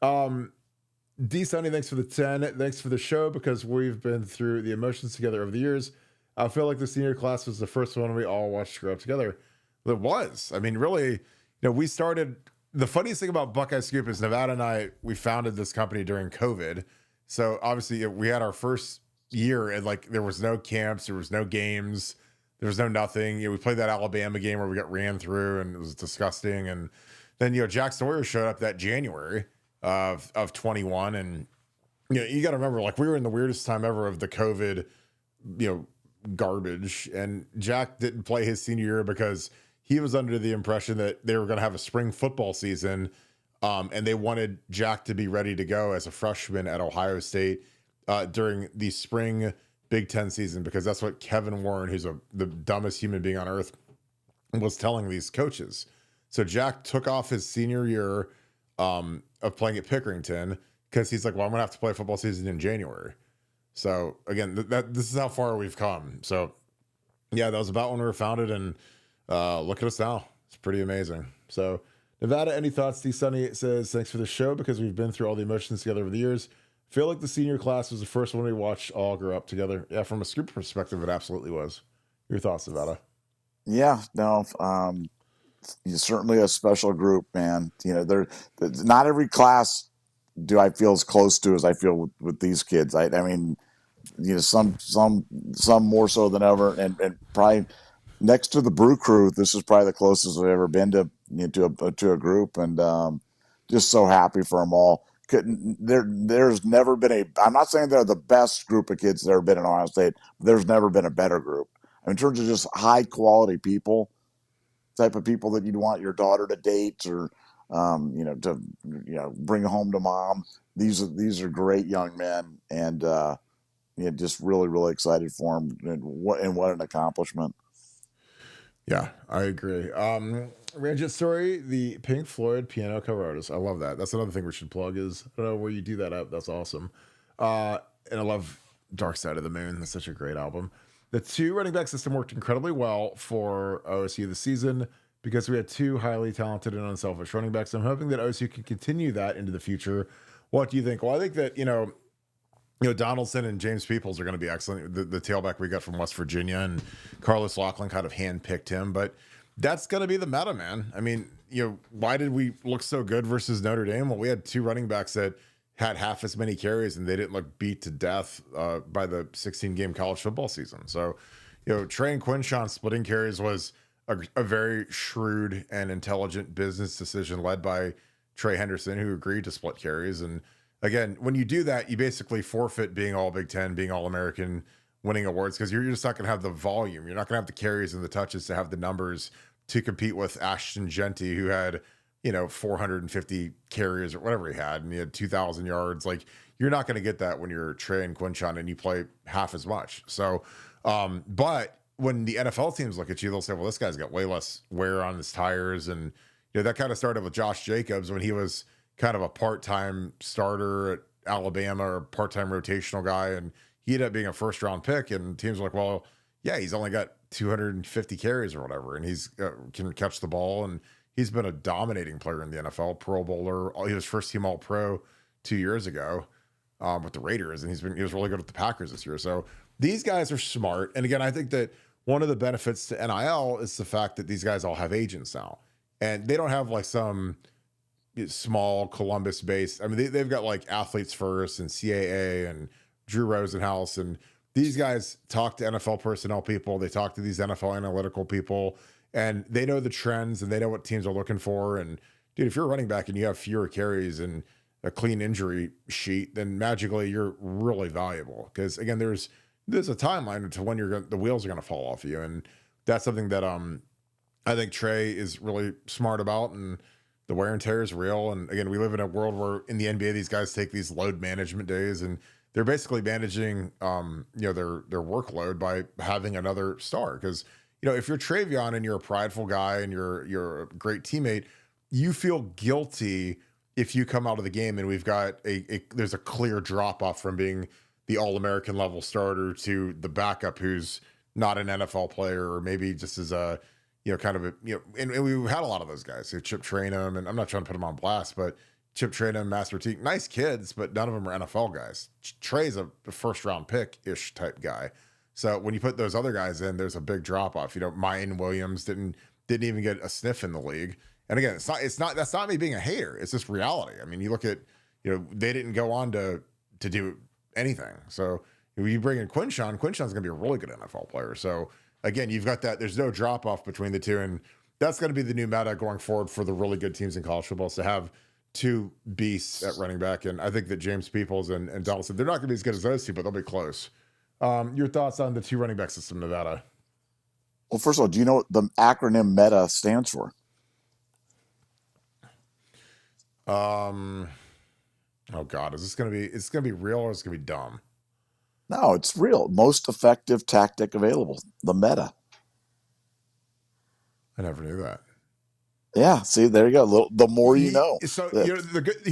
D Sonny, thanks for the 10. Thanks for the show because we've been through the emotions together over the years. I feel like the senior class was the first one we all watched grow up together. It was. I mean, really, we started. The funniest thing about Buckeye Scoop is Nevada and we founded this company during COVID. So obviously we had our first year and like there was no camps, there was no games, there was no nothing. We played that Alabama game where we got ran through and it was disgusting. And then, Jack Sawyer showed up that January of 21. And, you got to remember, like we were in the weirdest time ever of the COVID, garbage. And Jack didn't play his senior year because he was under the impression that they were going to have a spring football season. And they wanted Jack to be ready to go as a freshman at Ohio State during the spring Big Ten season, because that's what Kevin Warren, who's the dumbest human being on earth, was telling these coaches. So Jack took off his senior year of playing at Pickerington because he's like, well, I'm going to have to play football season in January. So again, this is how far we've come. So yeah, that was about when we were founded, and look at us now. It's pretty amazing. So Nevada, any thoughts? D Sunny says, thanks for the show because we've been through all the emotions together over the years. Feel like the senior class was the first one we watched all grow up together. Yeah, from a scoop perspective, it absolutely was. Your thoughts, Nevada? Yeah, no, certainly a special group, man. Not every class do I feel as close to as I feel with these kids. I mean, some more so than ever, and probably next to the Brew Crew, this is probably the closest I've ever been to a group, and just so happy for them all. There's never been I'm not saying they're the best group of kids that ever been in Ohio State, but there's never been a better group. I mean, in terms of just high quality people, type of people that you'd want your daughter to date or to bring home to mom. These are great young men, and just really really excited for them, and what an accomplishment. Yeah, I agree. Ranjit Story, the Pink Floyd piano cover artist. I love that. That's another thing we should plug is, I don't know where you do that up. That's awesome. And I love Dark Side of the Moon. That's such a great album. The 2 running back system worked incredibly well for OSU this season because we had 2 highly talented and unselfish running backs. I'm hoping that OSU can continue that into the future. What do you think? Well, I think that, Donaldson and James Peoples are going to be excellent. The tailback we got from West Virginia, and Carlos Loughlin kind of handpicked him, but that's going to be the meta, man. I mean, why did we look so good versus Notre Dame? Well, we had 2 running backs that had half as many carries, and they didn't look beat to death by the 16-game college football season. So, Trey and Quinshon splitting carries was a very shrewd and intelligent business decision led by Trey Henderson, who agreed to split carries. And again, when you do that, you basically forfeit being all Big Ten, being all American, winning awards, because you're just not going to have the volume. You're not going to have the carries and the touches to have the numbers to compete with Ashton Genty, who had, 450 carries or whatever he had, and he had 2,000 yards. Like, you're not going to get that when you're Trey and Quinshon and you play half as much. So, but when the NFL teams look at you, they'll say, well, this guy's got way less wear on his tires. And, that kind of started with Josh Jacobs when he was kind of a part-time starter at Alabama or part-time rotational guy. And he ended up being a first-round pick. And teams were like, well, yeah, he's only got 250 carries or whatever. And he's can catch the ball. And he's been a dominating player in the NFL, Pro Bowler. He was first-team All-Pro 2 years ago with the Raiders. And he was really good with the Packers this year. So these guys are smart. And again, I think that one of the benefits to NIL is the fact that these guys all have agents now. And they don't have like some small Columbus based. I mean, they've got like Athletes First and CAA and Drew Rosenhaus. And these guys talk to NFL personnel people. They talk to these NFL analytical people, and they know the trends and they know what teams are looking for. And dude, if you're a running back and you have fewer carries and a clean injury sheet, then magically you're really valuable. Because again, there's a timeline to when the wheels are going to fall off you. And that's something that, I think Trey is really smart about, and the wear and tear is real. And again, we live in a world where in the NBA, these guys take these load management days, and they're basically managing, their workload by having another star. Because, if you're Travion and you're a prideful guy and you're a great teammate, you feel guilty if you come out of the game and we've got there's a clear drop off from being the All-American level starter to the backup who's not an NFL player, or maybe just as a, and we've had a lot of those guys who Chip Trainum, and I'm not trying to put them on blast, but Chip Trainum, Master T, nice kids, but none of them are NFL guys. Trey's a first round pick-ish type guy. So when you put those other guys in, there's a big drop off. Mayan Williams didn't even get a sniff in the league. And again, that's not me being a hater. It's just reality. I mean, you look at, they didn't go on to do anything. So when you bring in Quinshon's going to be a really good NFL player. So again, you've got that. There's no drop off between the two, and that's going to be the new meta going forward for the really good teams in college football, is to have 2 beasts at running back. And I think that James Peoples and Donaldson, they're not going to be as good as those two, but they'll be close. Your thoughts on the 2 running back system, Nevada? Well, first of all, do you know what the acronym META stands for? Oh God, it's going to be real, or it's going to be dumb? No, it's real. Most effective tactic available. The META. I never knew that. Yeah. See, there you go. The more you know. So here's the good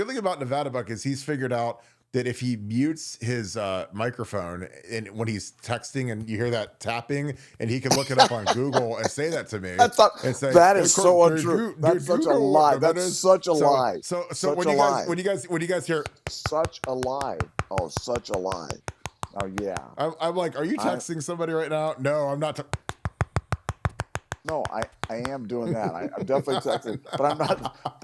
thing about Nevadabuck is he's figured out that if he mutes his microphone and when he's texting and you hear that tapping, and he can look it up on Google and say that to me. That is so untrue. That's such a lie. That's such a lie. So when you guys hear such a lie. Oh, such a lie. Oh yeah. I'm like, are you texting somebody right now? No, I'm not. No, I am doing that. I'm definitely texting, but I'm not.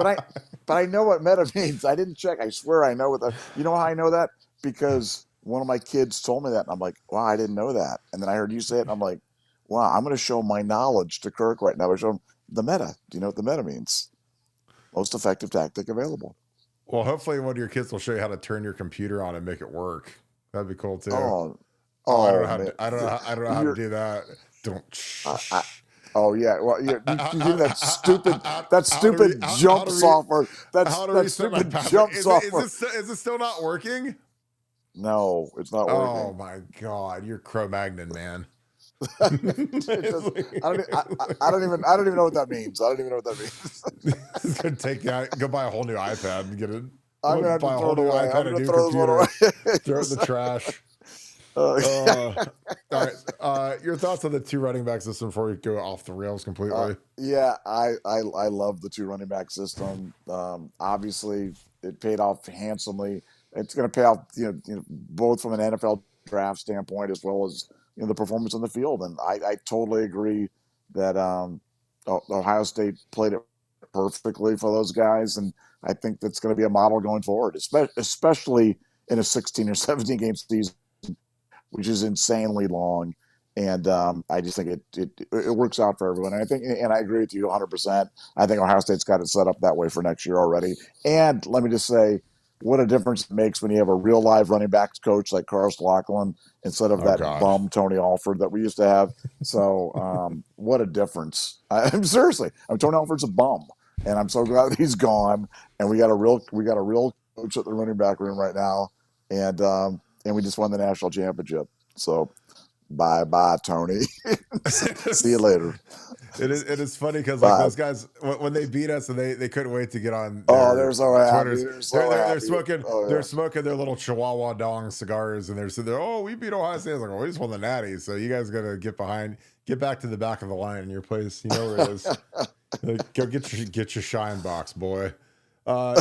But I know what META means. I didn't check. I swear I know what that. You know how I know that? Because one of my kids told me that, and I'm like, wow, I didn't know that. And then I heard you say it, and I'm like, wow, I'm going to show my knowledge to Kirk right now. I show him the META. Do you know what the META means? Most effective tactic available. Well, hopefully one of your kids will show you how to turn your computer on and make it work. That'd be cool too. I don't know how to do that. Don't. Oh yeah, well you do that stupid jump software. That stupid jump software. Is it still not working? No, it's not working. Oh my God, you're Cro-Magnon, man. I don't even know what that means. I don't even know what that means. It's gonna take go buy a whole new iPad and get it. I'm gonna buy a whole new iPad and a new computer. Throw it in the trash. All right. Your thoughts on the 2 running back system before we go off the rails completely? Yeah, I love the 2 running back system. Obviously, it paid off handsomely it's going to pay off, both from an NFL draft standpoint as well as the performance on the field. And I totally agree that Ohio State played it perfectly for those guys, and I think that's going to be a model going forward, especially in a 16 or 17 game season, which is insanely long. And I just think it works out for everyone. And I agree with you 100%. I think Ohio State's got it set up that way for next year already. And let me just say, what a difference it makes when you have a real live running backs coach like Carlos Lachlan instead of that bum Tony Alford that we used to have. So what a difference! I'm seriously, Tony Alford's a bum, and I'm so glad that he's gone. And we got a real coach at the running back room right now, and we just won the national championship. So bye, Tony. See you later. It is funny because like those guys when they beat us and they couldn't wait to get on they're so happy. They're smoking their little Chihuahua dong cigars and they're sitting there, we beat Ohio State. I was like, we just won the Natty, so you guys gotta get back to the back of the line in your place. You know where it is. Like, go get your shine box, boy.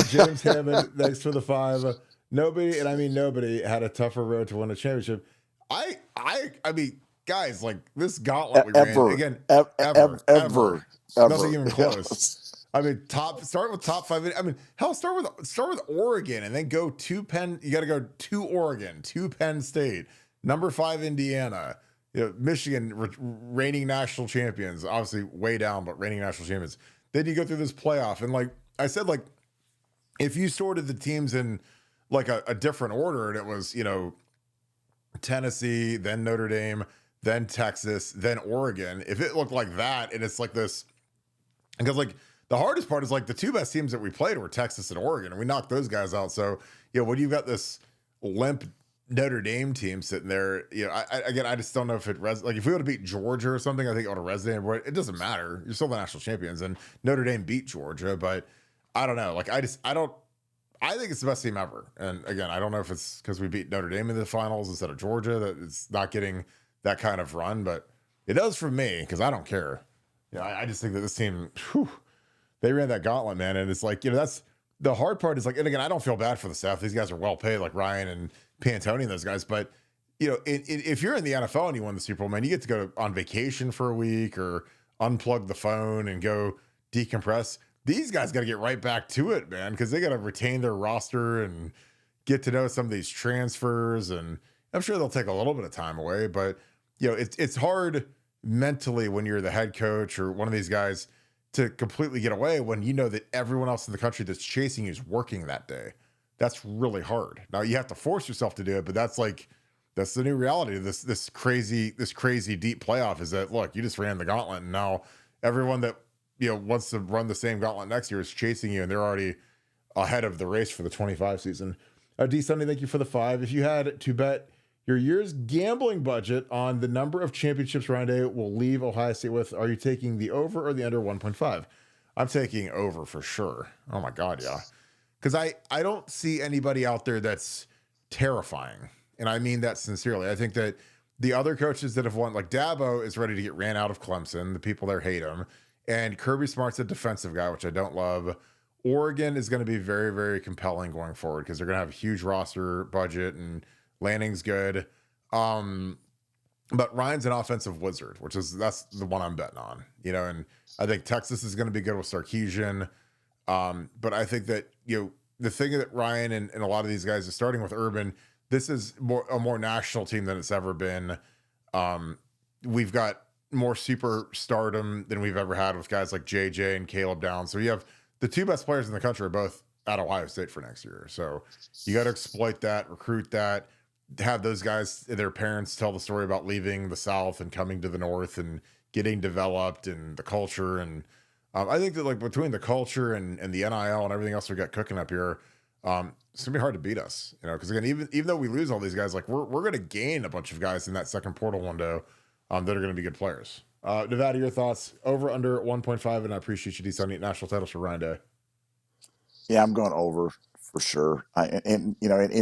James Hammond, thanks for the 5. Nobody, and I mean nobody, had a tougher road to win a championship. I mean, guys, like this gauntlet we ran again, ever. Nothing even close. Yes. I mean, start with top 5. I mean, hell, start with Oregon and then go to Penn. You got to go to Oregon, to Penn State, number 5 Indiana, Michigan, reigning national champions, obviously way down, but reigning national champions. Then you go through this playoff, and like I said, like if you sorted the teams in like a different order, and it was Tennessee, then Notre Dame, then Texas, then Oregon. If it looked like that, and it's like this, because like the hardest part is like the 2 best teams that we played were Texas and Oregon, and we knocked those guys out. So when you've got this limp Notre Dame team sitting there, I just don't know if it like if we would have beat Georgia or something, I think it would have resonated. But it doesn't matter. You're still the national champions, and Notre Dame beat Georgia, but I don't know. Like I think it's the best team ever. And again, I don't know if it's because we beat Notre Dame in the finals instead of Georgia that it's not getting that kind of run, but it does for me because I don't care. I just think that this team, they ran that gauntlet, man. And it's like, that's the hard part is like, and again, I don't feel bad for the staff. These guys are well paid, like Ryan and Pantoni and those guys. But, if you're in the NFL and you won the Super Bowl, man, you get to go on vacation for a week or unplug the phone and go decompress. These guys got to get right back to it, man, because they got to retain their roster and get to know some of these transfers. And I'm sure they'll take a little bit of time away, but it's hard mentally when you're the head coach or one of these guys to completely get away when you know that everyone else in the country that's chasing you is working that day. That's really hard. Now you have to force yourself to do it, but that's the new reality of this crazy deep playoff is that, look, you just ran the gauntlet and now everyone that wants to run the same gauntlet next year is chasing you, and they're already ahead of the race for the 25 season. D. Sunday, thank you for the 5. If you had to bet your year's gambling budget on the number of championships Ryan will leave Ohio State with, are you taking the over or the under 1.5? I'm taking over for sure. Oh my God, yeah. Because I don't see anybody out there that's terrifying, and I mean that sincerely. I think that the other coaches that have won, like Dabo is ready to get ran out of Clemson. The people there hate him. And Kirby Smart's a defensive guy, which I don't love. Oregon is going to be very, very compelling going forward because they're going to have a huge roster budget and Lanning's good. But Ryan's an offensive wizard, that's the one I'm betting on, and I think Texas is going to be good with Sarkisian. But I think that, the thing that Ryan and a lot of these guys are starting with Urban, this is a more national team than it's ever been. We've got more superstardom than we've ever had with guys like JJ and Caleb Downs. So you have the 2 best players in the country are both at Ohio State for next year. So you got to exploit that, recruit that, have those guys, their parents tell the story about leaving the South and coming to the North and getting developed and the culture. And I think that like between the culture and the NIL and everything else we got cooking up here, it's gonna be hard to beat us, because again, even though we lose all these guys, like we're going to gain a bunch of guys in that second portal window that are going to be good players. Nevada, your thoughts? Over, under 1.5, and I appreciate you deciding national titles for Ryan Day. Yeah, I'm going over for sure. In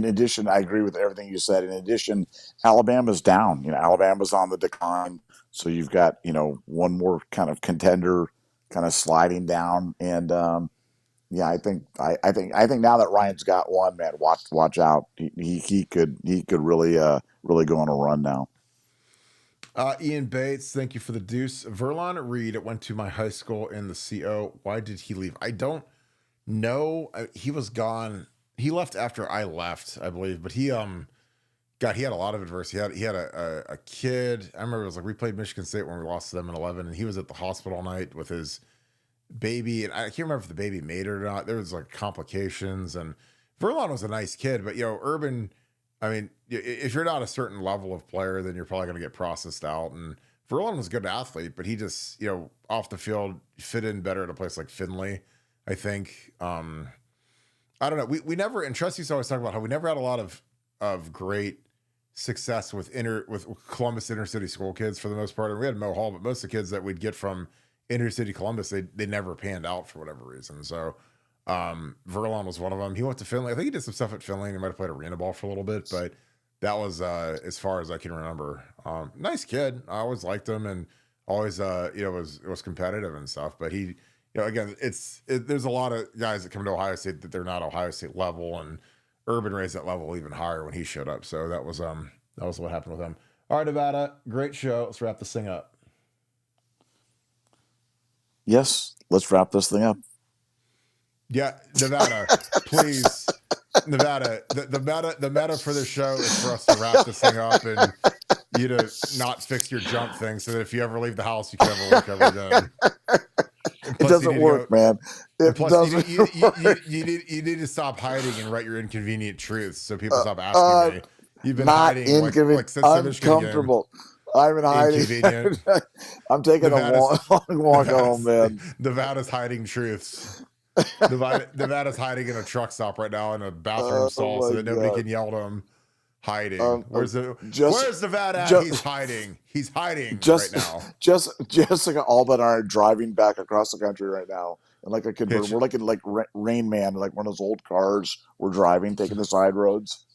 addition, I agree with everything you said. In addition, Alabama's down. Alabama's on the decline. So you've got, one more kind of contender kind of sliding down. And, Yeah, I think now that Ryan's got one, man, watch out. He could really go on a run now. Ian Bates, thank you for the deuce. Verlon Reed went to my high school in the CO. Why did he leave? I don't know. He was gone. He left after I left, I believe. But he he had a lot of adversity. He had a kid. I remember it was like we played Michigan State when we lost to them in 11, and he was at the hospital all night with his baby, and I can't remember if the baby made it or not. There was like complications, and Verlon was a nice kid, but Urban, I mean, if you're not a certain level of player, then you're probably going to get processed out. And Verlon was a good athlete, but he just, off the field fit in better at a place like Findlay, I think. I don't know. We never, and Trusty's always talking about how we never had a lot of great success with Columbus inner city school kids for the most part. And we had Mo Hall, but most of the kids that we'd get from inner city Columbus, they never panned out for whatever reason. So Verlon was one of them. He went to Findlay. I think he did some stuff at Findlay. He might have played arena ball for a little bit, but that was as far as I can remember. Nice kid. I always liked him and always was competitive and stuff. But he, again, there's a lot of guys that come to Ohio State that they're not Ohio State level, and Urban raised that level even higher when he showed up. So that was what happened with him. All right, Nevada, great show. Let's wrap this thing up. Yes, let's wrap this thing up. Yeah, Nevada, please. Nevada, the meta for this show is for us to wrap this thing up and you to not fix your jump thing so that if you ever leave the house, you can have a work ever done. It doesn't work, man. It doesn't. You need to stop hiding and write your inconvenient truths so people stop asking me. You've been hiding like since uncomfortable. I've been hiding. I'm taking a long walk home, man. Nevada's hiding truths. Nevada's hiding in a truck stop right now in a bathroom stall so that nobody can yell at him. Hiding. Where's Nevada at? He's hiding. He's hiding right now. Jessica Alba and I are driving back across the country right now. And like a convertible. We're like in Rain Man, like one of those old cars we're driving, taking the side roads.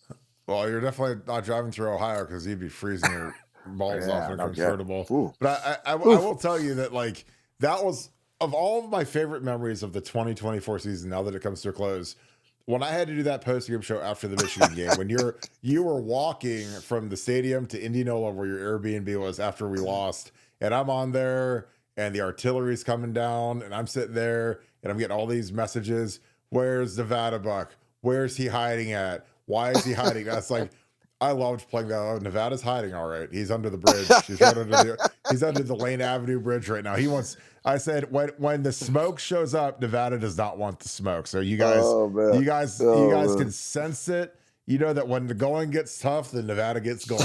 Well, you're definitely not driving through Ohio because you'd be freezing your balls off in a convertible. But I will tell you that that was of all of my favorite memories of the 2024 season. Now that it comes to a close, when I had to do that post-game show after the Michigan game, when you were walking from the stadium to Indianola where your Airbnb was after we lost, and I'm on there and the artillery's coming down and I'm sitting there and I'm getting all these messages. Where's Nevadabuck? Where's he hiding at? Why is he hiding? That's like, I loved playing that. Oh, Nevada's hiding. All right. He's under the bridge. He's under the Lane Avenue Bridge right now. I said, when the smoke shows up, Nevada does not want the smoke. So you guys can sense it. You know that when the going gets tough, then Nevada gets going.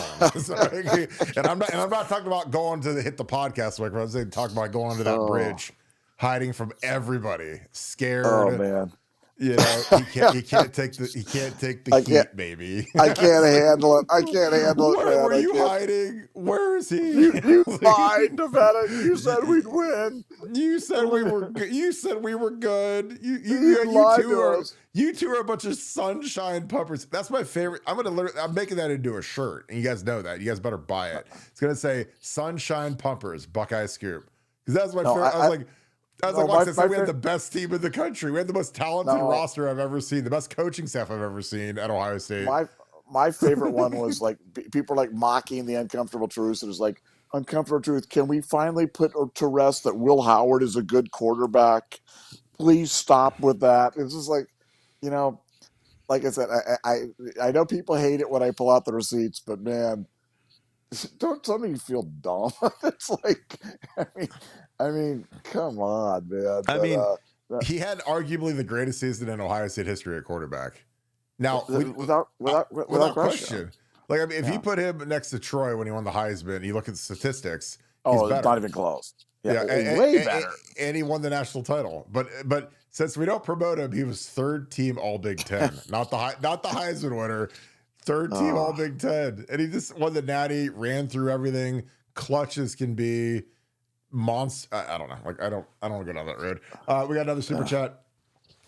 and I'm not talking about going to hit the podcast. Like I was talking about going to that bridge, hiding from everybody, scared. Oh man. He can't take the heat, baby. I can't handle it. Where were you hiding? Where is he? You lied, Nevada. You said we'd win. You said we were good. You two are a bunch of sunshine puppers. That's my favorite. I'm making that into a shirt, and you guys know that. You guys better buy it. It's gonna say Sunshine Pumpers Buckeye Scoop, because that's my favorite. We had the best team in the country. We had the most talented roster I've ever seen, the best coaching staff I've ever seen at Ohio State. My favorite one was like people like mocking the uncomfortable truth. It was like, uncomfortable truth. Can we finally put to rest that Will Howard is a good quarterback? Please stop with that. It's just like, like I said, I know people hate it when I pull out the receipts, but man, don't tell me you feel dumb. It's like, I mean, come on, man. He had arguably the greatest season in Ohio State history at quarterback. Now, without question. If you put him next to Troy when he won the Heisman, you look at the statistics. He's better. Not even close. Yeah, way better. And he won the national title. But since we don't promote him, he was third team All Big Ten, not the Heisman winner. Third team All Big Ten, and he just won the Natty, ran through everything, clutch as can be, monster. I don't know. I don't want to go down that road. We got another super chat.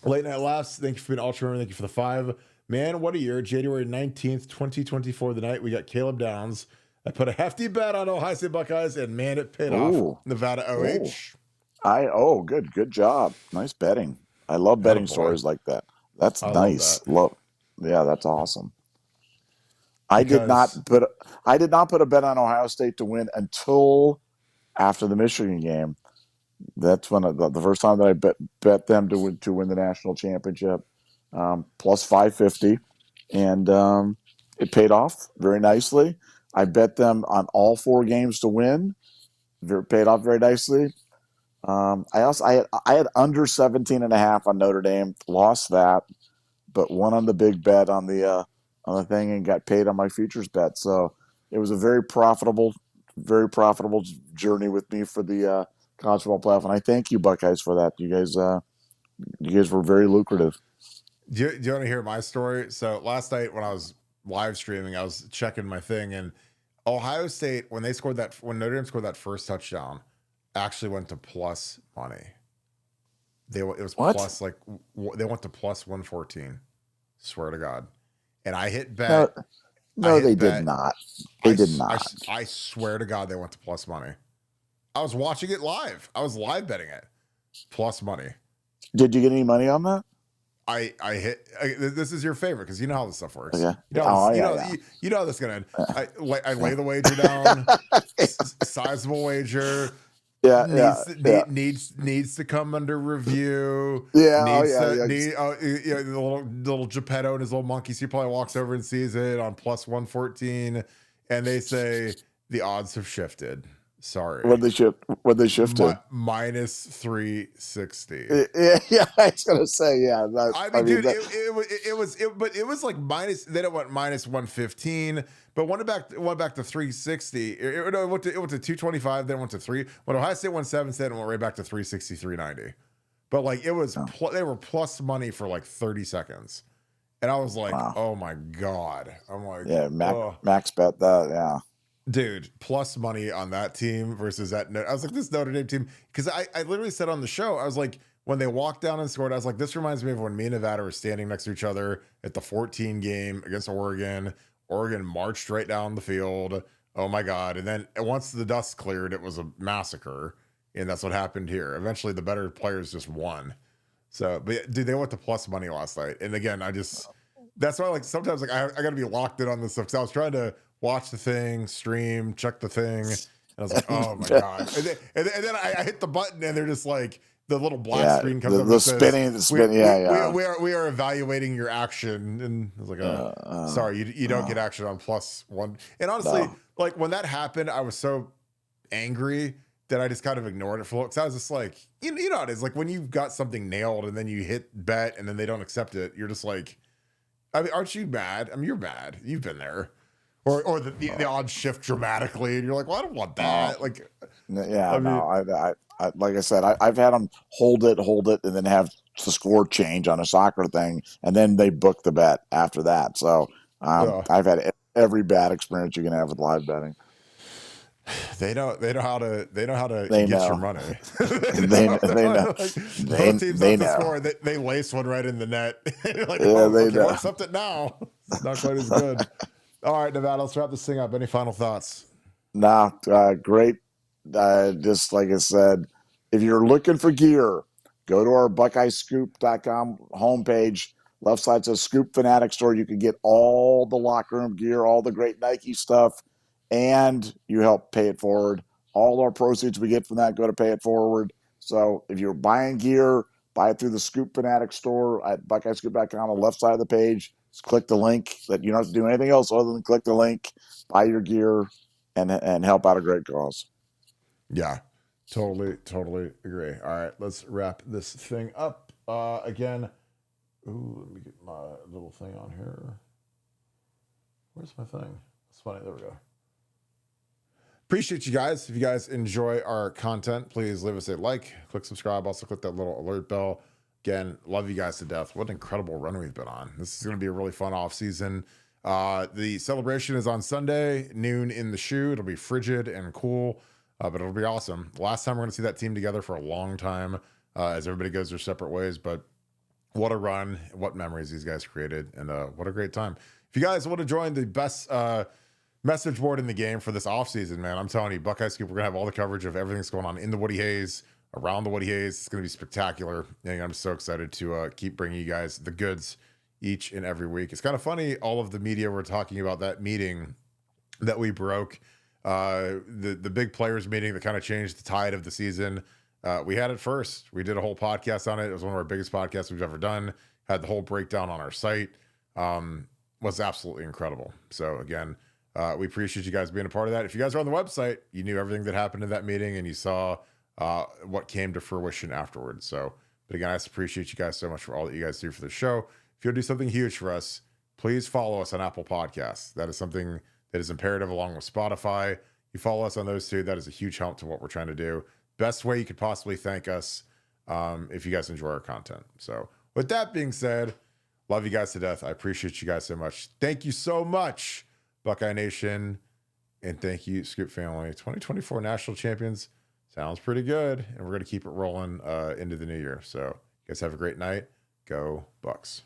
Late Night Laughs. Thank you for being ultra. Thank you for the 5. Man, what a year! January 19th, 2024. The night we got Caleb Downs. I put a hefty bet on Ohio State Buckeyes, and man, it paid off. Nevada OH. Good job. Nice betting. I love betting Attaboy. stories like that. That's I love nice. that Yeah, that's awesome. I did because not put I did not put a bet on Ohio State to win until after the Michigan game. That's when the first time that I bet them to win the national championship, plus 550, and it paid off very nicely. I bet them on all 4 games to win. Paid off very nicely. I had under 17.5 on Notre Dame, lost that, but won on the big bet on the thing and got paid on my futures bet. So it was a very profitable journey with me for the college football playoff. And I thank you, Buckeyes, for that. You guys were very lucrative. do you want to hear my story? So last night when I was live streaming, I was checking my thing, and Ohio State, when Notre Dame scored that first touchdown, actually went to plus money. It was What? plus like they went to plus 114. Swear to God. And I hit No, bet. I no, they hit did bet. not. They did not. I swear to God they went to plus money. I was watching it live. I was live betting it. Plus money. Did you get any money on that? This is your favorite because you know how this stuff works. Okay. You know, Oh, you yeah, know, yeah. you know how this is gonna end. I lay the wager down, sizable wager. Yeah, yeah, yeah. Needs to come under review. Yeah, oh, Needs yeah, to yeah. need the little Geppetto and his little monkeys. He probably walks over and sees it on plus 114, and they say the odds have shifted. Sorry. What they shifted? Minus 360. Yeah, I was gonna say, yeah. I mean, dude, but it was like minus. Then it went minus 115, but went back to 360. It went to 225, then went to 3. When Ohio State won 7 cents, it went right back to 360, 390. But like it was, they were plus money for like 30 seconds, and I was like, wow. oh my God, I'm like, Yeah, Max bet that, yeah. Dude, plus money on that team versus that. I was like, this Notre Dame team, because I literally said on the show, I was like, when they walked down and scored, I was like, this reminds me of when me and Nevada were standing next to each other at the 14 game against Oregon. Oregon marched right down the field. Oh my God. And then once the dust cleared, it was a massacre. And that's what happened here. Eventually, the better players just won. So, but dude, they went to plus money last night. And again, that's why, like, sometimes like I got to be locked in on this stuff because I was trying to watch the thing, stream, check the thing. And I was like, oh my God. And then I hit the button and they're just like, the little black screen comes up and says, we are evaluating your action. And I was like, sorry, you don't get action on plus one. And honestly, like when that happened, I was so angry that I just kind of ignored it for a while. Because I was just like, you know how it is. Like when you've got something nailed and then you hit bet and then they don't accept it, you're just like, I mean, aren't you mad? I mean, you're mad. You've been there. Or the odds shift dramatically, and you're like, well, I don't want that. Like, yeah, I mean, I like I said, I've had them hold it, and then have the score change on a soccer thing, and then they book the bet after that. So I've had every bad experience you can have with live betting. They know how to get your money. They know. Both teams have to score. They lace one right in the net. You're like, know. Accept it now. It's not quite as good. All right, Nevada, let's wrap this thing up. Any final thoughts? Nah, great. Just like I said, if you're looking for gear, go to our BuckeyeScoop.com homepage. Left side says Scoop Fanatics store. You can get all the locker room gear, all the great Nike stuff, and you help pay it forward. All our proceeds we get from that go to pay it forward. So if you're buying gear, buy it through the Scoop Fanatics store at BuckeyeScoop.com on the left side of the page. Just click the link. That you don't have to do anything else other than click the link, buy your gear, and help out a great cause. Yeah, totally agree. All right, let's wrap this thing up. Again, let me get my little thing on here. Where's my thing? It's funny. There we go. Appreciate you guys. If you guys enjoy our content, please leave us a like, click subscribe. Also click that little alert bell. Again, love you guys to death. What an incredible run we've been on. This is going to be a really fun off season. The celebration is on Sunday, noon in the shoe. It'll be frigid and cool, but it'll be awesome. Last time we're going to see that team together for a long time as everybody goes their separate ways. But what a run, what memories these guys created, and what a great time. If you guys want to join the best message board in the game for this offseason, man, I'm telling you, Buckeye Scoop, we're going to have all the coverage of everything that's going on in the Woody Hayes, around the Woody Hayes. It's going to be spectacular. And I'm so excited to keep bringing you guys the goods each and every week. It's kind of funny, all of the media were talking about that meeting that we broke, the big players meeting that kind of changed the tide of the season. We had it first. We did a whole podcast on it. It was one of our biggest podcasts we've ever done. Had the whole breakdown on our site. Was absolutely incredible. So again, we appreciate you guys being a part of that. If you guys are on the website, you knew everything that happened in that meeting and you saw what came to fruition afterwards. So, but again, I just appreciate you guys so much for all that you guys do for the show. If you'll do something huge for us, please follow us on Apple Podcasts. That is something that is imperative, along with Spotify. You follow us on those two. That is a huge help to what we're trying to do. Best way you could possibly thank us if you guys enjoy our content. So with that being said, love you guys to death. I appreciate you guys so much. Thank you so much, Buckeye Nation. And thank you, Scoop family. 2024 national champions sounds pretty good. And we're going to keep it rolling into the new year. So you guys have a great night. Go Bucks.